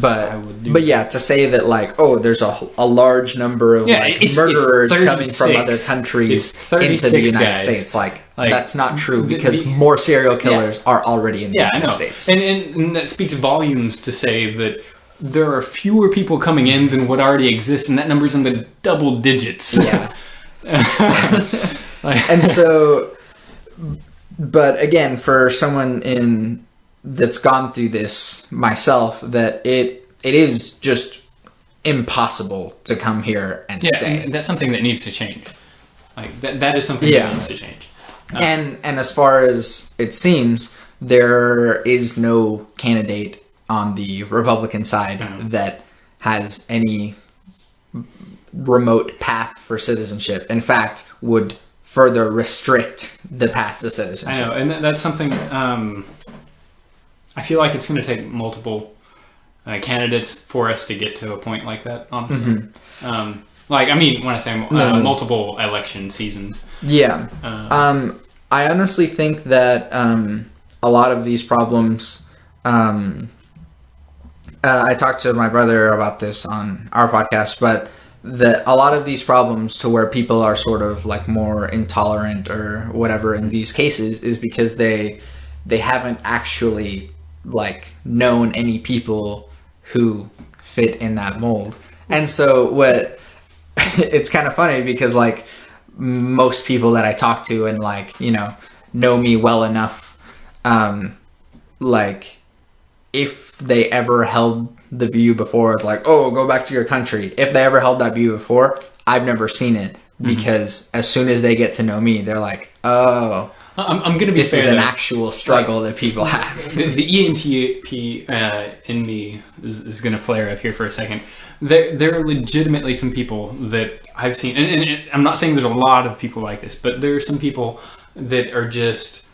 But yeah, to say that like, there's a large number of murderers coming from other countries into the United States, like that's not true, because more serial killers are already in the United States. And that speaks volumes to say that there are fewer people coming in than what already exists, and that number's in the double digits. Yeah. And so, but again, for someone that's gone through this myself, that it is just impossible to come here and stay. And that's something that needs to change. Like that is something that needs to change. And as far as it seems, there is no candidate on the Republican side that has any remote path for citizenship. In fact, would further restrict the path to citizenship. I know, and that's something. I feel like it's going to take multiple candidates for us to get to a point like that, honestly. When I say multiple election seasons. Yeah. I honestly think that a lot of these problems... I talked to my brother about this on our podcast, but that a lot of these problems to where people are sort of like more intolerant or whatever in these cases is because they haven't actually like known any people who fit in that mold. And so it's kind of funny because like most people that I talk to and like, know me well enough, like if they ever held the view before, it's like, go back to your country. If they ever held that view before, I've never seen it, because as soon as they get to know me, they're like, I'm going to be this fair. This is an actual struggle that people have. The ENTP in me is going to flare up here for a second. There are legitimately some people that I've seen, and I'm not saying there's a lot of people like this, but there are some people that are just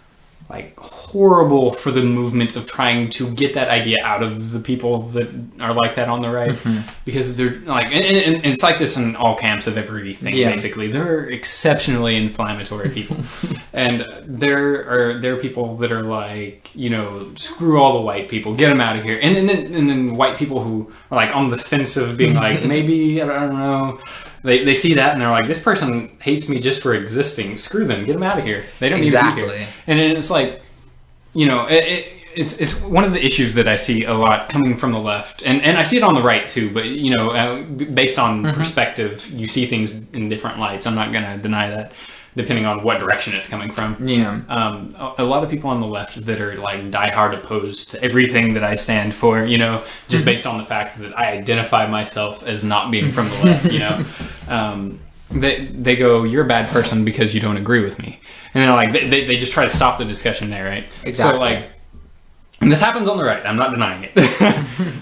like horrible for the movement of trying to get that idea out of the people that are like that on the right, because they're like, and it's like this in all camps of everything. Basically, they're exceptionally inflammatory people, and there are people that are like, you know, screw all the white people, get them out of here, and then white people who are like on the fence of being like, maybe I don't know. They see that and they're like, this person hates me just for existing. Screw them. Get them out of here. They don't need to be here. And it's like, you know, it's one of the issues that I see a lot coming from the left. And I see it on the right too. But, you know, based on perspective, you see things in different lights. I'm not going to deny that, depending on what direction it's coming from. Yeah. A lot of people on the left that are like diehard opposed to everything that I stand for, you know, just based on the fact that I identify myself as not being from the left, you know. They go, you're a bad person because you don't agree with me. And they're like, they just try to stop the discussion there, right? Exactly. So like, and this happens on the right. I'm not denying it.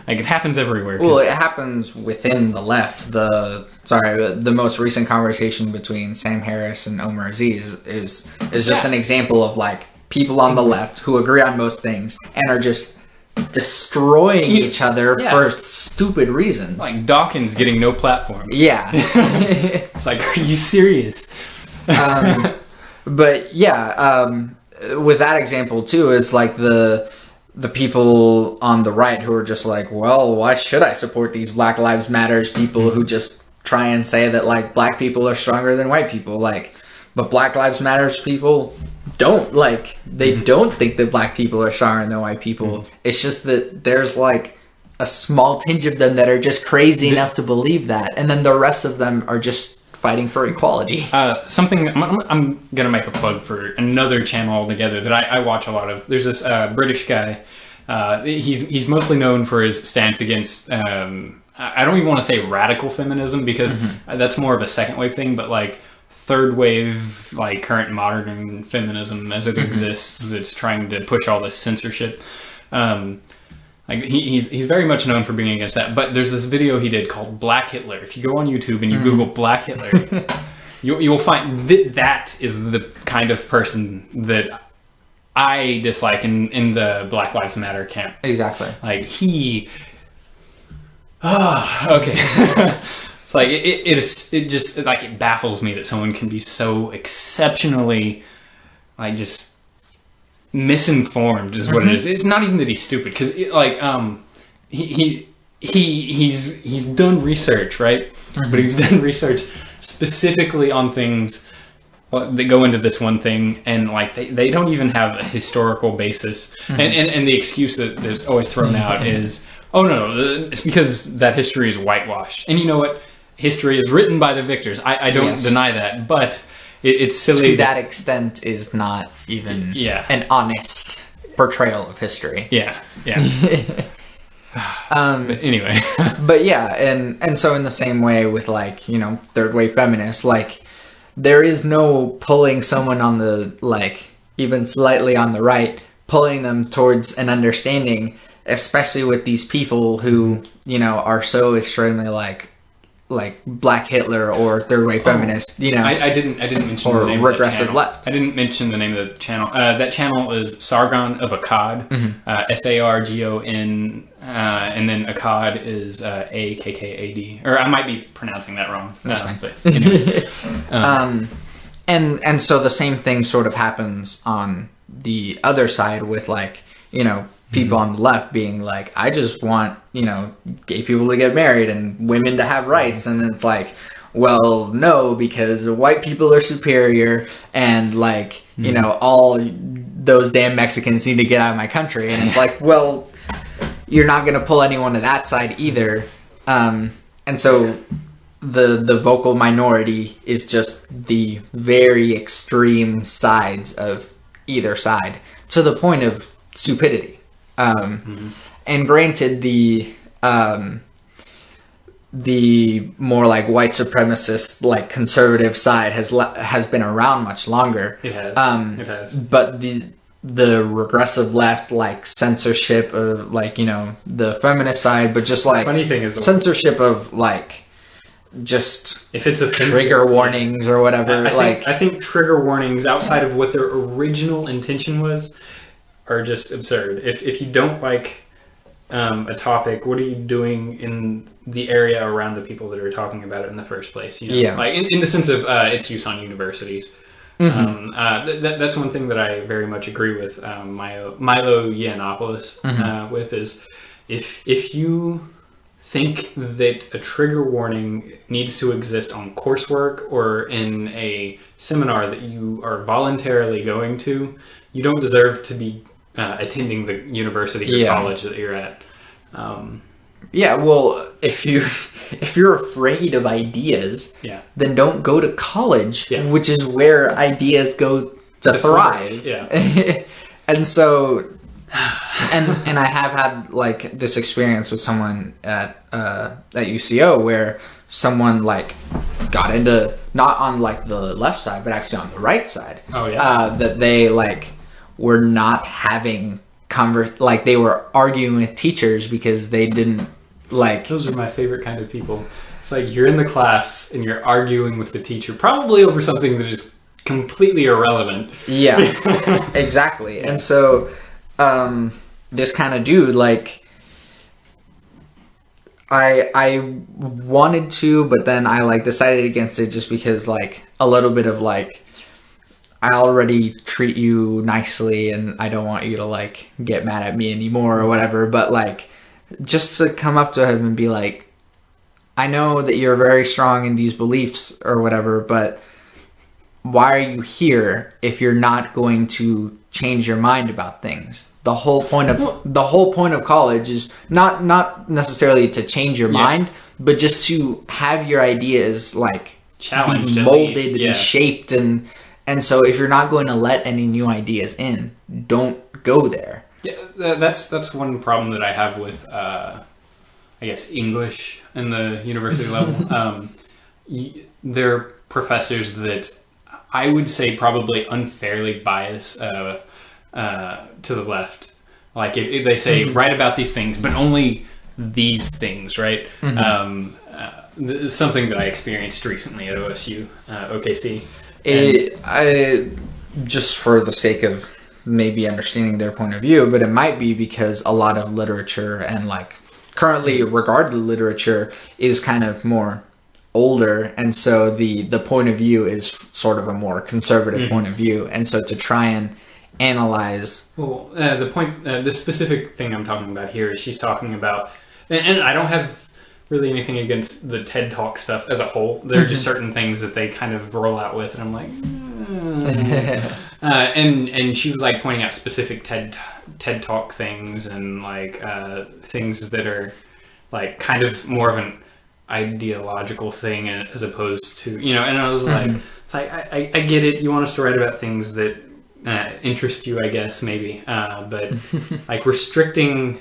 Like, it happens everywhere. Well, it happens within the left. The most recent conversation between Sam Harris and Omar Aziz is just an example of like people on the left who agree on most things and are just destroying each other for stupid reasons. Like Dawkins getting no platform. Yeah. It's like, are you serious? But yeah, with that example too, it's like the people on the right who are just like, well, why should I support these Black Lives Matters people who just try and say that like black people are stronger than white people, like, but Black Lives Matters people don't, like, they don't think that black people are stronger than white people. It's just that there's like a small tinge of them that are just crazy enough to believe that, and then the rest of them are just fighting for equality. Something I'm gonna make a plug for another channel altogether that I watch a lot of. There's this British guy. He's mostly known for his stance against I don't even want to say radical feminism, because that's more of a second wave thing, but like third wave, like current modern feminism as it exists, that's trying to push all this censorship. Like he's very much known for being against that. But there's this video he did called Black Hitler. If you go on YouTube and you Google Black Hitler, you'll find that is the kind of person that I dislike in the Black Lives Matter camp. Exactly. Like okay. It's like it just like it baffles me that someone can be so exceptionally like just misinformed is what it is. It's not even that he's stupid, because like he's done research, right? But he's done research specifically on things that go into this one thing, and like they don't even have a historical basis. And the excuse that's always thrown out is, oh no, it's because that history is whitewashed. And you know what? History is written by the victors. I don't deny that, but it's silly. To that extent is not even an honest portrayal of history. Yeah. But anyway. But yeah, and so in the same way with like, you know, third wave feminists, like there is no pulling someone on the, like, even slightly on the right, pulling them towards an understanding, especially with these people who, you know, are so extremely like Black Hitler or third wave feminist, you know. I didn't mention or the name regressive of that channel. left. I didn't mention the name of the channel. That channel is Sargon of Akkad, Sargon, and then Akkad is Akkad, or I might be pronouncing that wrong. That's fine. But anyway. And so the same thing sort of happens on the other side with, like, you know, people on the left being like, I just want, you know, gay people to get married and women to have rights. And it's like, well, no, because white people are superior and, like, you know, all those damn Mexicans need to get out of my country. And it's like, well, you're not going to pull anyone to that side either. And so the vocal minority is just the very extreme sides of either side, to the point of stupidity. And granted, the more like white supremacist, like conservative side has been around much longer. It has. It has. But the regressive left, like censorship of, like, you know, the feminist side, but just like Funny thing is censorship of like just if it's offensive, trigger warnings or whatever. I think trigger warnings outside of what their original intention was are just absurd. If you don't like a topic, what are you doing in the area around the people that are talking about it in the first place? You know? Yeah. Like in the sense of its use on universities. That's one thing that I very much agree with Milo Yiannopoulos with is if you think that a trigger warning needs to exist on coursework or in a seminar that you are voluntarily going to, you don't deserve to be attending the university or college that you're at. Well, if you're afraid of ideas, then don't go to college, which is where ideas go to thrive. And so, and I have had like this experience with someone at UCO where someone like got into, not on like the left side, but actually on the right side. That they like were not having like they were arguing with teachers because they didn't like. Those are my favorite kind of people. It's like you're in the class and you're arguing with the teacher, probably over something that is completely irrelevant. Yeah, exactly. And so this kind of dude, like, I wanted to, but then I like decided against it just because like a little bit of like, I already treat you nicely and I don't want you to like get mad at me anymore or whatever, but like just to come up to him and be like, I know that you're very strong in these beliefs or whatever, but why are you here if you're not going to change your mind about things? The whole point of college is not necessarily to change your mind, but just to have your ideas like challenged, molded and shaped, and so if you're not going to let any new ideas in, don't go there. Yeah, that's one problem that I have with I guess English in the university level. There are professors that I would say probably unfairly bias to the left. Like if they say write about these things, but only these things, right? Something that I experienced recently at OSU, OKC. I just for the sake of maybe understanding their point of view, but it might be because a lot of literature and like currently regarded literature is kind of more older, and so the point of view is sort of a more conservative point of view, and so to try and analyze the specific thing I'm talking about here is she's talking about, and I don't have really anything against the TED Talk stuff as a whole. There are just certain things that they kind of roll out with, and I'm like, and she was like pointing out specific TED Talk things and like things that are like kind of more of an ideological thing as opposed to, you know, and I was like, it's like, I get it. You want us to write about things that interest you, I guess, maybe, but like restricting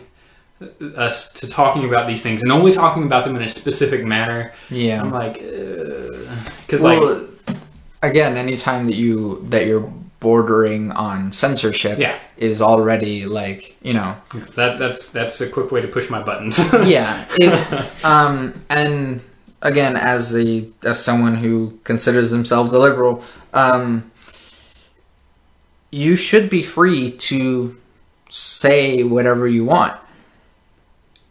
us to talking about these things and only talking about them in a specific manner. Yeah. I'm like, because like, again, anytime that you're bordering on censorship is already like, you know, that's a quick way to push my buttons. And again, as someone who considers themselves a liberal, you should be free to say whatever you want.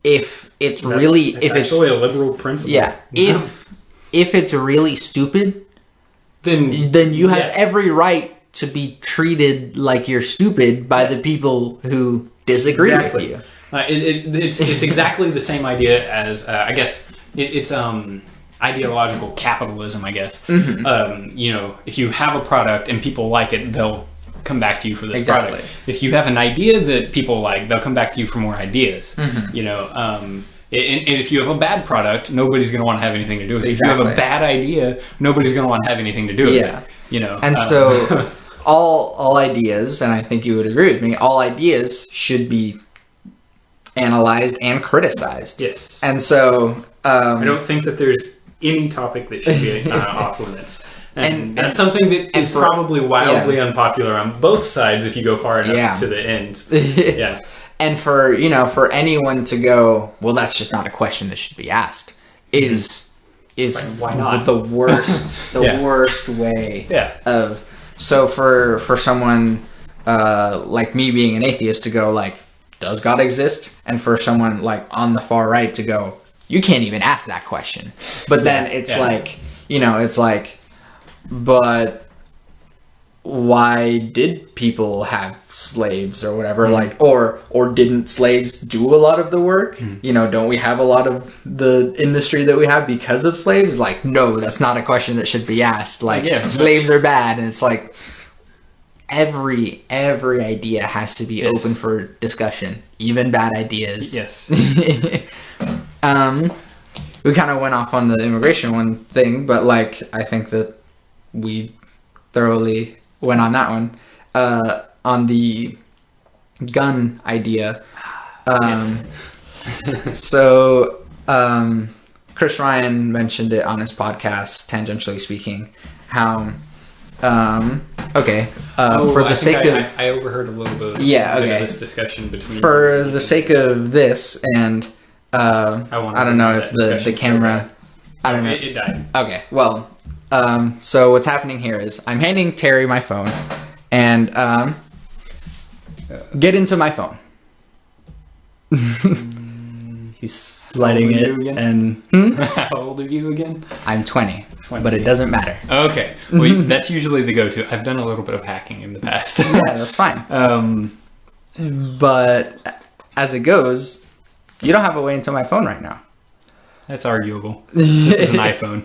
If it's actually a liberal principle. Yeah. If it's really stupid, then you have every right to be treated like you're stupid by the people who disagree with you. It's exactly the same idea as I guess it's ideological capitalism. I guess you know, if you have a product and people like it, they'll come back to you for this product. If you have an idea that people like, they'll come back to you for more ideas. You know, and if you have a bad product, nobody's going to want to have anything to do with it. If you have a bad idea, nobody's going to want to have anything to do with it. You know, and so all ideas, and I think you would agree with me, all ideas should be analyzed and criticized. Yes. And so I don't think that there's any topic that should be off limits. And that's something that is probably wildly unpopular on both sides if you go far enough to the end. Yeah. And for anyone to go, well, that's just not a question that should be asked, is is why not? the worst worst way of. So for someone like me being an atheist to go like, does God exist? And for someone like on the far right to go, you can't even ask that question. But then it's like, it's like, but why did people have slaves or whatever? Like, or didn't slaves do a lot of the work? Don't we have a lot of the industry that we have because of slaves? Like, no, that's not a question that should be asked. Like, slaves are bad. And it's like, every idea has to be open for discussion, even bad ideas. Yes. We kind of went off on the immigration one thing, but like, I think that we thoroughly went on that one. On the gun idea. So, Chris Ryan mentioned it on his podcast, tangentially speaking, how, for the sake of... I overheard a little bit of this discussion between... For the sake of this, and I don't know if the camera... I don't know. It died. Okay, well... so what's happening here is I'm handing Terry my phone, and get into my phone. He's sliding it, and How old are you again? I'm 20, but it doesn't matter. Okay, well, that's usually the go-to. I've done a little bit of hacking in the past. Yeah, that's fine. But as it goes, you don't have a way into my phone right now. That's arguable. This is an iPhone.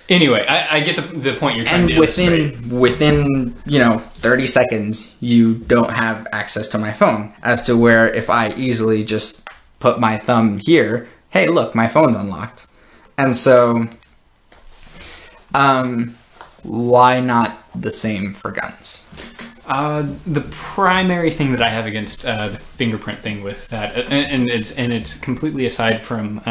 Anyway, I get the point you're trying to illustrate. Within 30 seconds, you don't have access to my phone. As to where if I easily just put my thumb here, hey, look, my phone's unlocked. And so, why not the same for guns? The primary thing that I have against the fingerprint thing with that, and it's completely aside from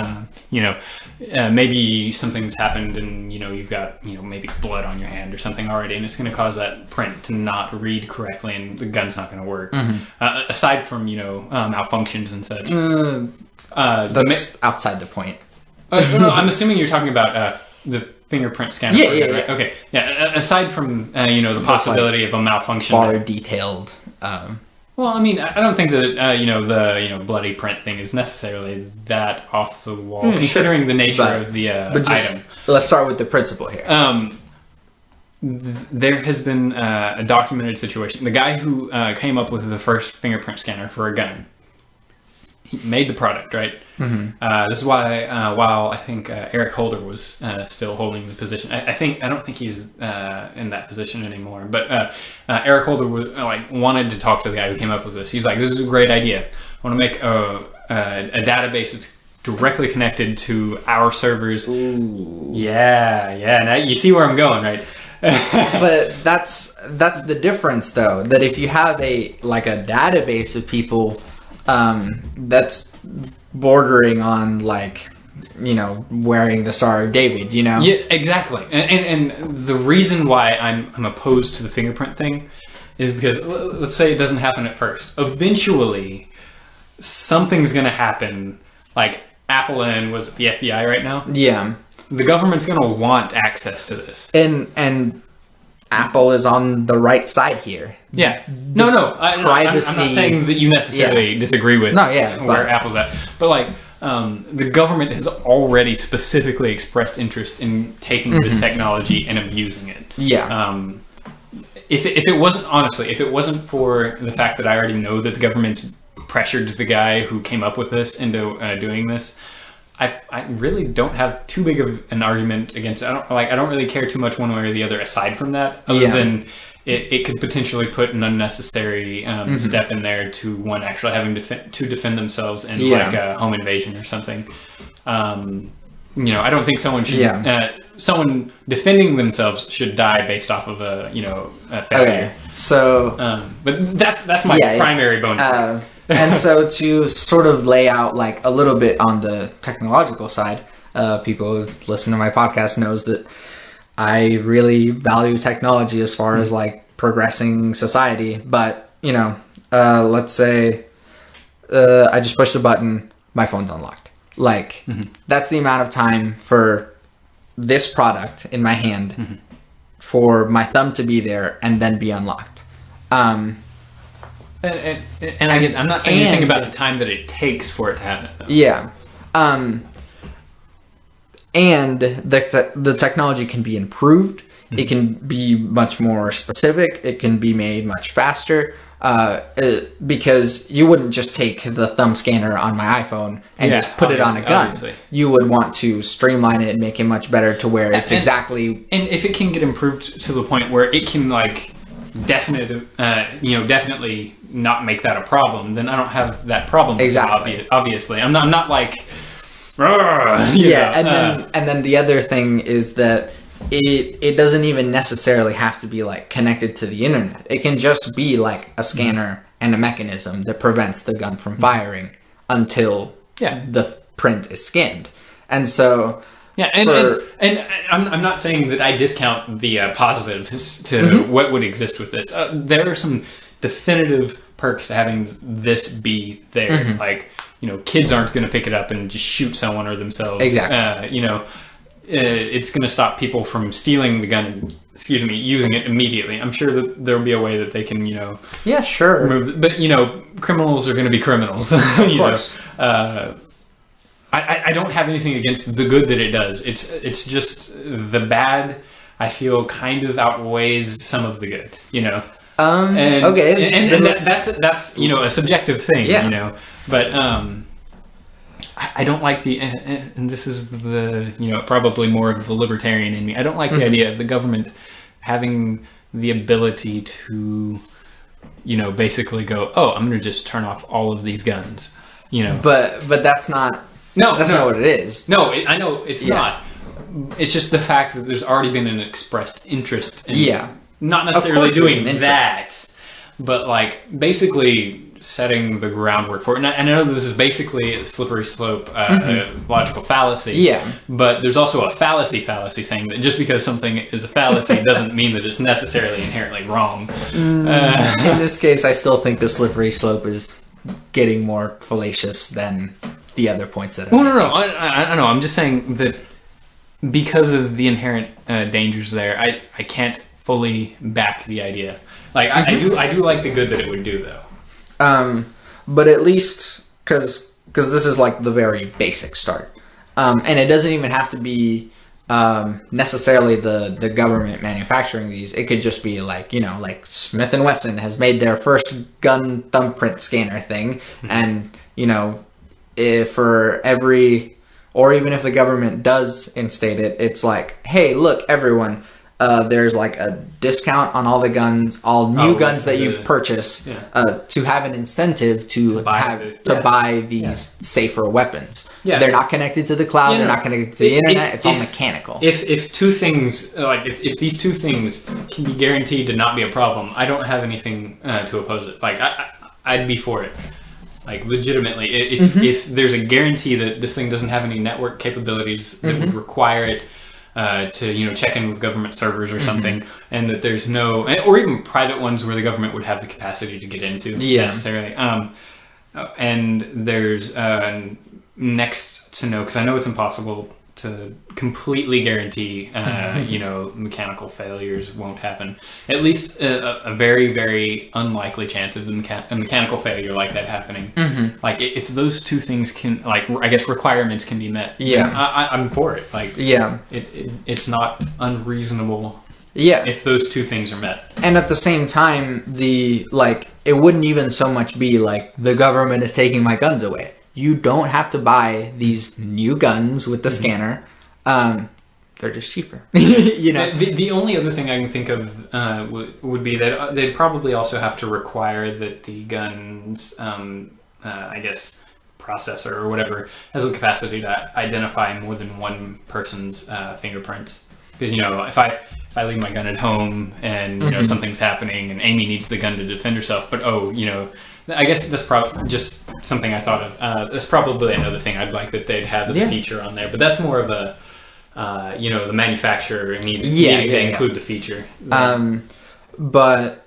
maybe something's happened and you've got maybe blood on your hand or something already, and it's going to cause that print to not read correctly, and the gun's not going to work. Aside from malfunctions and such, that's outside the point. No, I'm assuming you're talking about the fingerprint scanner. Yeah. Right? Okay. Yeah. Aside from the possibility of a malfunction, far detailed. Well, I mean, I don't think that the bloody print thing is necessarily that off the wall, considering the nature of the item. Let's start with the principle here. There has been a documented situation. The guy who came up with the first fingerprint scanner for a gun, he made the product, right? This is why, while I think Eric Holder was still holding the position, I don't think he's in that position anymore. But Eric Holder was wanted to talk to the guy who came up with this. He's like, "This is a great idea. I want to make a database that's directly connected to our servers." Ooh. Yeah. Now you see where I'm going, right? But that's the difference, though. That if you have a database of people. That's bordering on wearing the Star of David, Yeah, exactly. And the reason why I'm opposed to the fingerprint thing is because let's say it doesn't happen at first. Eventually, something's going to happen. Like Apple and was the FBI right now. Yeah, the government's going to want access to this. And Apple is on the right side here. Yeah. No. I'm not saying that you necessarily disagree with where Apple's at. But the government has already specifically expressed interest in taking this technology and abusing it. Yeah. If it wasn't for the fact that I already know that the government's pressured the guy who came up with this into doing this, I really don't have too big of an argument against it. I don't really care too much one way or the other aside from that, other than it could potentially put an unnecessary step in there to one actually having to defend themselves in a home invasion or something. I don't think someone should someone defending themselves should die based off of a failure. Okay, so but that's my primary bone. And so to sort of lay out a little bit on the technological side, people who listen to my podcast knows that I really value technology as far as progressing society. But, let's say I just push the button, my phone's unlocked. Like, that's the amount of time for this product in my hand for my thumb to be there and then be unlocked. And I'm not saying anything about the time that it takes for it to happen, though. Yeah. And the technology can be improved. It can be much more specific. It can be made much faster. Because you wouldn't just take the thumb scanner on my iPhone and just put it on a gun. Obviously. You would want to streamline it and make it much better to where it's exactly... And if it can get improved to the point where it can, like, definitely not make that a problem, then I don't have that problem. Exactly. Obviously. I'm not like... and then the other thing is that it doesn't even necessarily have to be like connected to the internet. It can just be like a scanner and a mechanism that prevents the gun from firing until the print is scanned. And so and I'm not saying that I discount the positives to what would exist with this. There are some definitive perks to having this be there. Like, kids aren't going to pick it up and just shoot someone or themselves. Exactly. It's going to stop people from stealing the gun and, using it immediately. I'm sure that there'll be a way that they can, remove it. But, criminals are going to be criminals. Of course. I don't have anything against the good that it does. It's just the bad, I feel, kind of outweighs some of the good, Okay. And that's a subjective thing, But I don't like and this is the, probably more of the libertarian in me. I don't like the idea of the government having the ability to, basically go, I'm going to just turn off all of these guns, But that's not... not what it is. No, I know it's not. It's just the fact that there's already been an expressed interest in not necessarily doing that, but like basically setting the groundwork for it. And I know this is basically a slippery slope, logical fallacy. Yeah. But there's also a fallacy saying that just because something is a fallacy doesn't mean that it's necessarily inherently wrong. In this case, I still think the slippery slope is getting more fallacious than the other points that No. I know. I'm just saying that because of the inherent dangers there, I can't fully back the idea. Like I do like the good that it would do, though. But at least because this is like the very basic start, and it doesn't even have to be necessarily the government manufacturing these. It could just be like like Smith & Wesson has made their first gun thumbprint scanner thing, and if for every, or even if the government does instate it, it's like, hey, look, everyone, there's like a discount on all the guns, all new guns that you purchase, to have an incentive to buy these safer weapons. Yeah. They're not connected to the cloud. They're not connected to the internet. It's all mechanical. If two things, like if these two things can be guaranteed to not be a problem, I don't have anything to oppose it. Like I'd be for it. Like legitimately, if there's a guarantee that this thing doesn't have any network capabilities that would require it to check in with government servers or something, and that there's no, or even private ones where the government would have the capacity to get into necessarily. And there's next to no, because I know it's impossible to completely guarantee, mechanical failures won't happen. At least a very, very unlikely chance of a mechanical failure like that happening. Like if those two things can, like, I guess requirements can be met. I'm for it. Like, it's not unreasonable. If those two things are met. And at the same time, it wouldn't even so much be like the government is taking my guns away. You don't have to buy these new guns with the scanner. They're just cheaper. The only other thing I can think of would be that they'd probably also have to require that the gun's, I guess, processor or whatever has the capacity to identify more than one person's fingerprints. Because if I leave my gun at home and something's happening and Amy needs the gun to defend herself, but I guess that's probably just something I thought of. That's probably another thing I'd like that they'd have as a feature on there. But that's more of a, the manufacturer needing to include the feature. But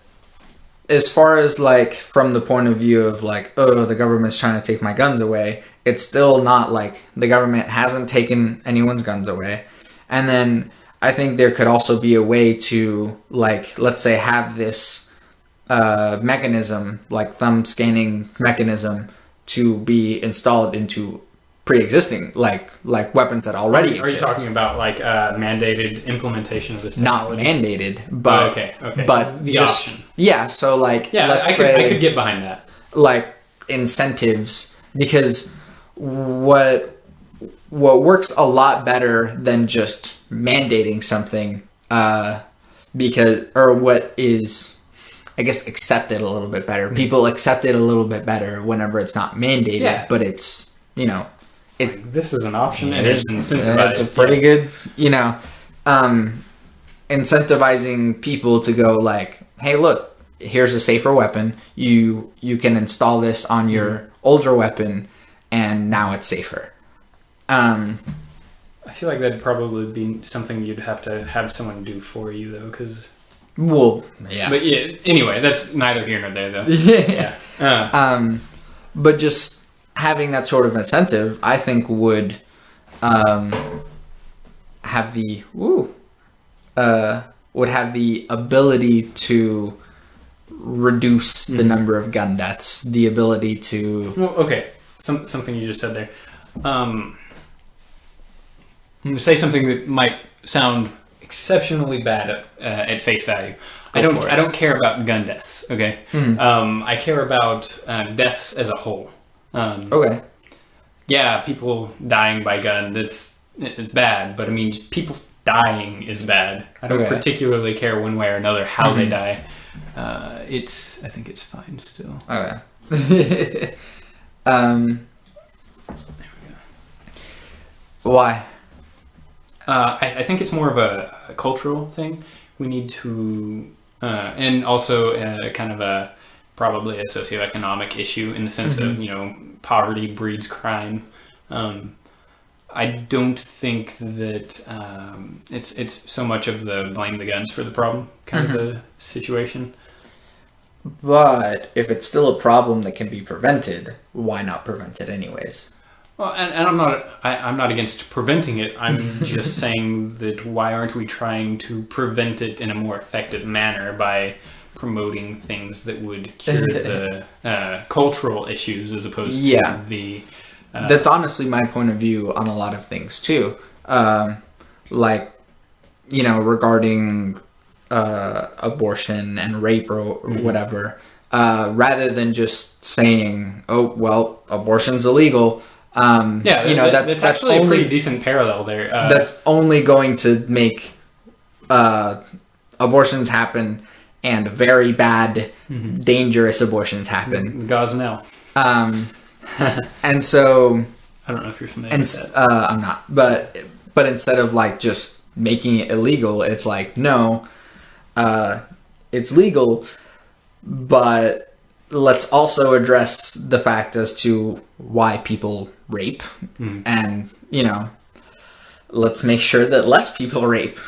as far as like from the point of view of like, the government's trying to take my guns away, it's still not like the government hasn't taken anyone's guns away. And then I think there could also be a way to, like, let's say have this mechanism, like thumb scanning mechanism, to be installed into pre-existing like weapons that already exist. Are you talking about like mandated implementation of this Not technology? mandated, but okay. But the just, option. Yeah, so like I could get behind that. Like incentives, because what works a lot better than just mandating something, what is, I guess, accepted a little bit better. People accept it a little bit better whenever it's not mandated, but it's, this is an option and it's incentivized. It's a pretty good, incentivizing people to go like, hey, look, here's a safer weapon. You can install this on your older weapon, and now it's safer. I feel like that'd probably be something you'd have to have someone do for you, though, because... Well, yeah. But yeah, anyway, that's neither here nor there, though. Yeah. But just having that sort of incentive, I think, would have the ability to reduce the number of gun deaths, the ability to... Well, okay, something you just said there. I'm going to say something that might sound exceptionally bad at face value. I don't care about gun deaths, okay? Mm-hmm. I care about deaths as a whole. Okay. Yeah, people dying by gun, it's bad, but I mean, just people dying is bad. I don't particularly care one way or another how they die. I think it's fine still. Okay. Why? I think it's more of a cultural thing. We need to, and also kind of probably a socioeconomic issue in the sense of, poverty breeds crime. I don't think that it's so much of the blame the guns for the problem kind of a situation. But if it's still a problem that can be prevented, why not prevent it anyways? Well, and I'm not against preventing it. I'm just saying that why aren't we trying to prevent it in a more effective manner by promoting things that would cure the cultural issues as opposed to the... That's honestly my point of view on a lot of things too. Regarding abortion and rape or whatever, rather than just saying, oh, well, abortion's illegal. That's actually only a pretty decent parallel there. That's only going to make abortions happen, and very bad, dangerous abortions happen. Gosnell. And so... I don't know if you're familiar with that. I'm not. But instead of like just making it illegal, it's like, no, it's legal, but let's also address the fact as to why people rape, and let's make sure that less people rape,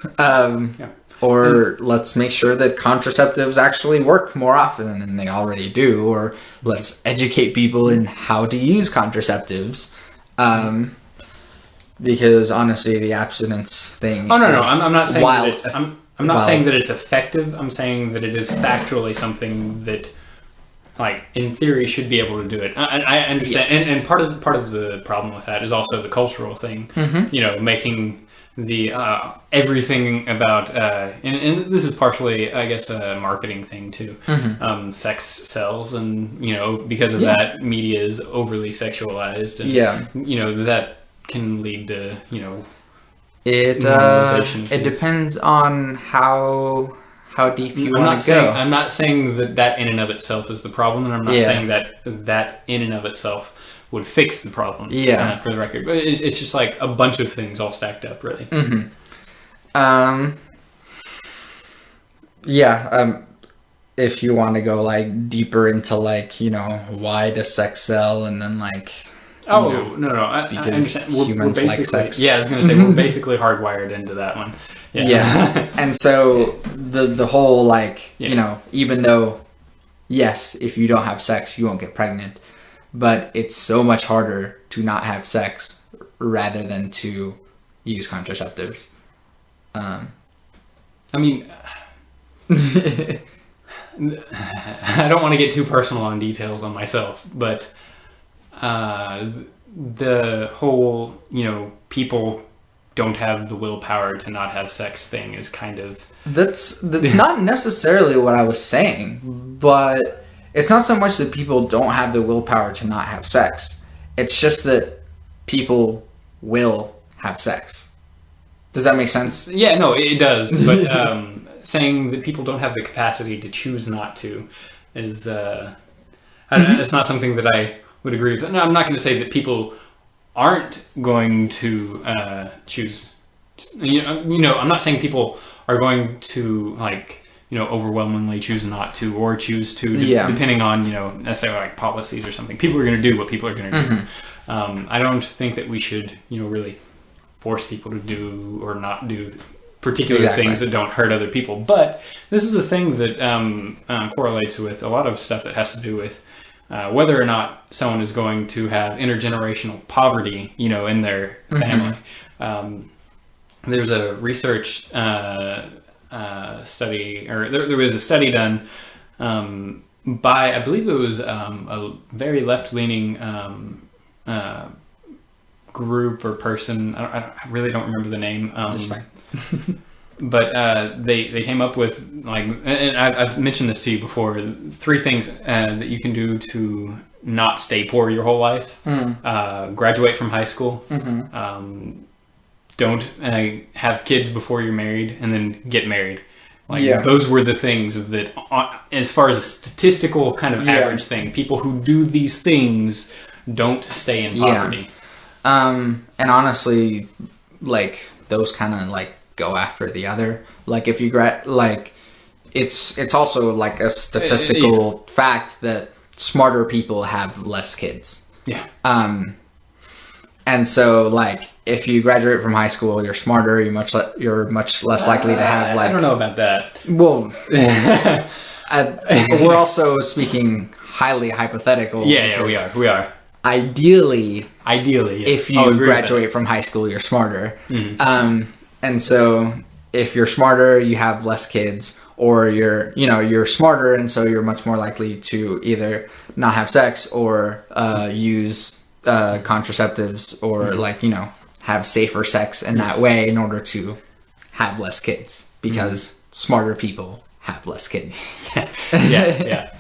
or let's make sure that contraceptives actually work more often than they already do, or let's educate people in how to use contraceptives, because honestly the abstinence thing I'm not saying I'm not saying that it's effective. I'm saying that it is factually something that, like, in theory, should be able to do it. I understand, and part of the problem with that is also the cultural thing. Making the everything about and this is partially, I guess, a marketing thing too. Sex sells, and because of that, media is overly sexualized, and that can lead to it depends on how deep you want to go. I'm not saying that in and of itself is the problem, and I'm not saying that in and of itself would fix the problem. For the record, but it's just like a bunch of things all stacked up, really. If you want to go like deeper into like why does sex sell, and then like no, because I understand. Humans we're like sex. Yeah, I was going to say we're basically hardwired into that one. And so the whole like even though yes, if you don't have sex you won't get pregnant, but it's so much harder to not have sex rather than to use contraceptives. I mean, I don't want to get too personal on details on myself, but the whole, people don't have the willpower to not have sex thing is kind of... That's not necessarily what I was saying, but it's not so much that people don't have the willpower to not have sex. It's just that people will have sex. Does that make sense? Yeah, no, it does. But saying that people don't have the capacity to choose not to is... it's not something that I would agree with. No, I'm not going to say that people aren't going to choose. I'm not saying people are going to overwhelmingly choose not to or choose to, depending on necessarily like policies or something. People are going to do what people are going to do. I don't think that we should really force people to do or not do particular things that don't hurt other people. But this is a thing that correlates with a lot of stuff that has to do with whether or not someone is going to have intergenerational poverty, in their family. There's a research study, or there was a study done by, I believe it was a very left-leaning group or person. I really don't remember the name. That's fine. But they came up with, and I've mentioned this to you before, 3 things that you can do to not stay poor your whole life. Graduate from high school. Don't have kids before you're married, and then get married. Those were the things that, as far as a statistical kind of average thing, people who do these things don't stay in poverty. And honestly, those kind of go after the other. If you it's also a statistical fact that smarter people have less kids. And so if you graduate from high school, you're smarter, you're much less likely to have I don't know about that. Well, we're also speaking highly hypothetical. Yeah, we are. Ideally, if you graduate from high school, you're smarter. And so if you're smarter, you have less kids, or you're smarter, and so you're much more likely to either not have sex or use contraceptives, or have safer sex in that way in order to have less kids, because smarter people have less kids. Yeah.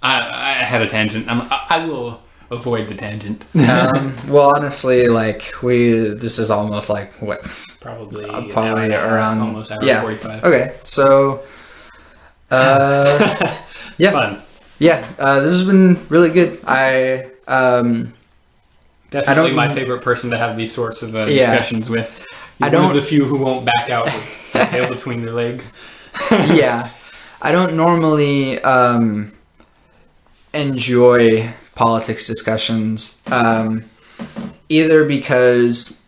I had a tangent. I will avoid the tangent. Well, honestly, this is almost what? Probably around almost hour 45. Okay, so yeah. Fun. Yeah, this has been really good. Definitely my favorite person to have these sorts of discussions with. You're one of the few who won't back out with the tail between their legs. Yeah. I don't normally enjoy politics discussions, either because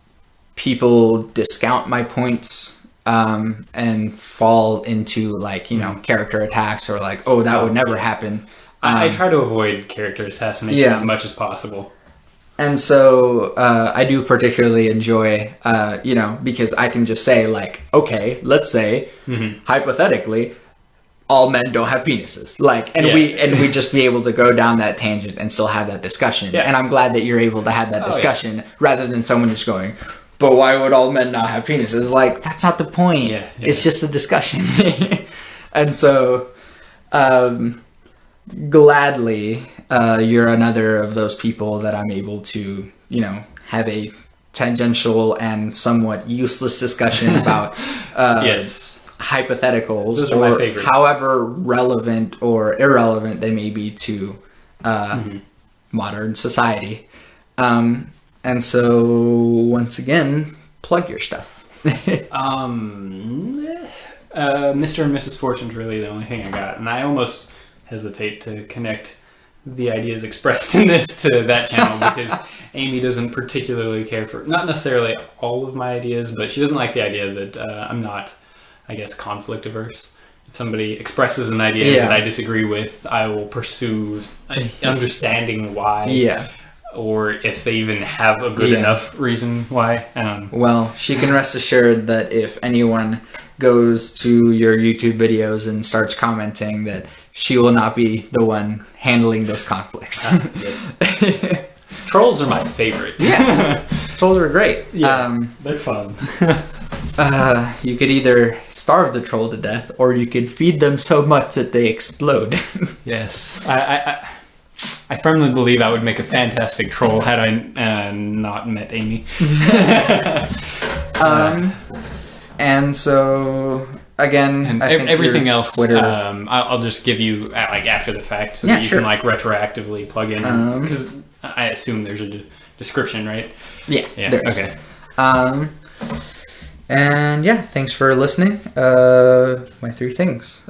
people discount my points and fall into character attacks, or that would never happen. I try to avoid character assassination as much as possible. And so I do particularly enjoy, because I can just say okay, let's say hypothetically, all men don't have penises. We just be able to go down that tangent and still have that discussion. Yeah. And I'm glad that you're able to have that discussion rather than someone just going, but why would all men not have penises? That's not the point. Yeah. It's just a discussion. And so, gladly, you're another of those people that I'm able to, have a tangential and somewhat useless discussion about hypotheticals. Those are my favorites. However relevant or irrelevant they may be to modern society. And so, once again, plug your stuff. Mr. and Mrs. Fortune's really the only thing I got, and I almost hesitate to connect the ideas expressed in this to that channel because Amy doesn't particularly care for, not necessarily all of my ideas, but she doesn't like the idea that I'm not, I guess, conflict averse. if somebody expresses an idea Yeah. that I disagree with, I will pursue understanding why. Yeah. Or if they even have a good Yeah. enough reason why. Well, she can rest assured that if anyone goes to your YouTube videos and starts commenting, that she will not be the one handling those conflicts. Yes. Trolls are my favorite. Yeah. Trolls are great. Yeah, they're fun. You could either starve the troll to death, or you could feed them so much that they explode. Yes. I firmly believe I would make a fantastic troll had I not met Amy. And so, again, And I think everything your else, Twitter... I'll just give you like after the fact, so Yeah, that you sure. can like retroactively plug in, because I assume there's a description, right? Yeah. Yeah. there is. Okay. And yeah, thanks for listening. My 3 things.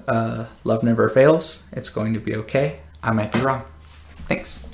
Love never fails. It's going to be okay. I might be wrong. Thanks.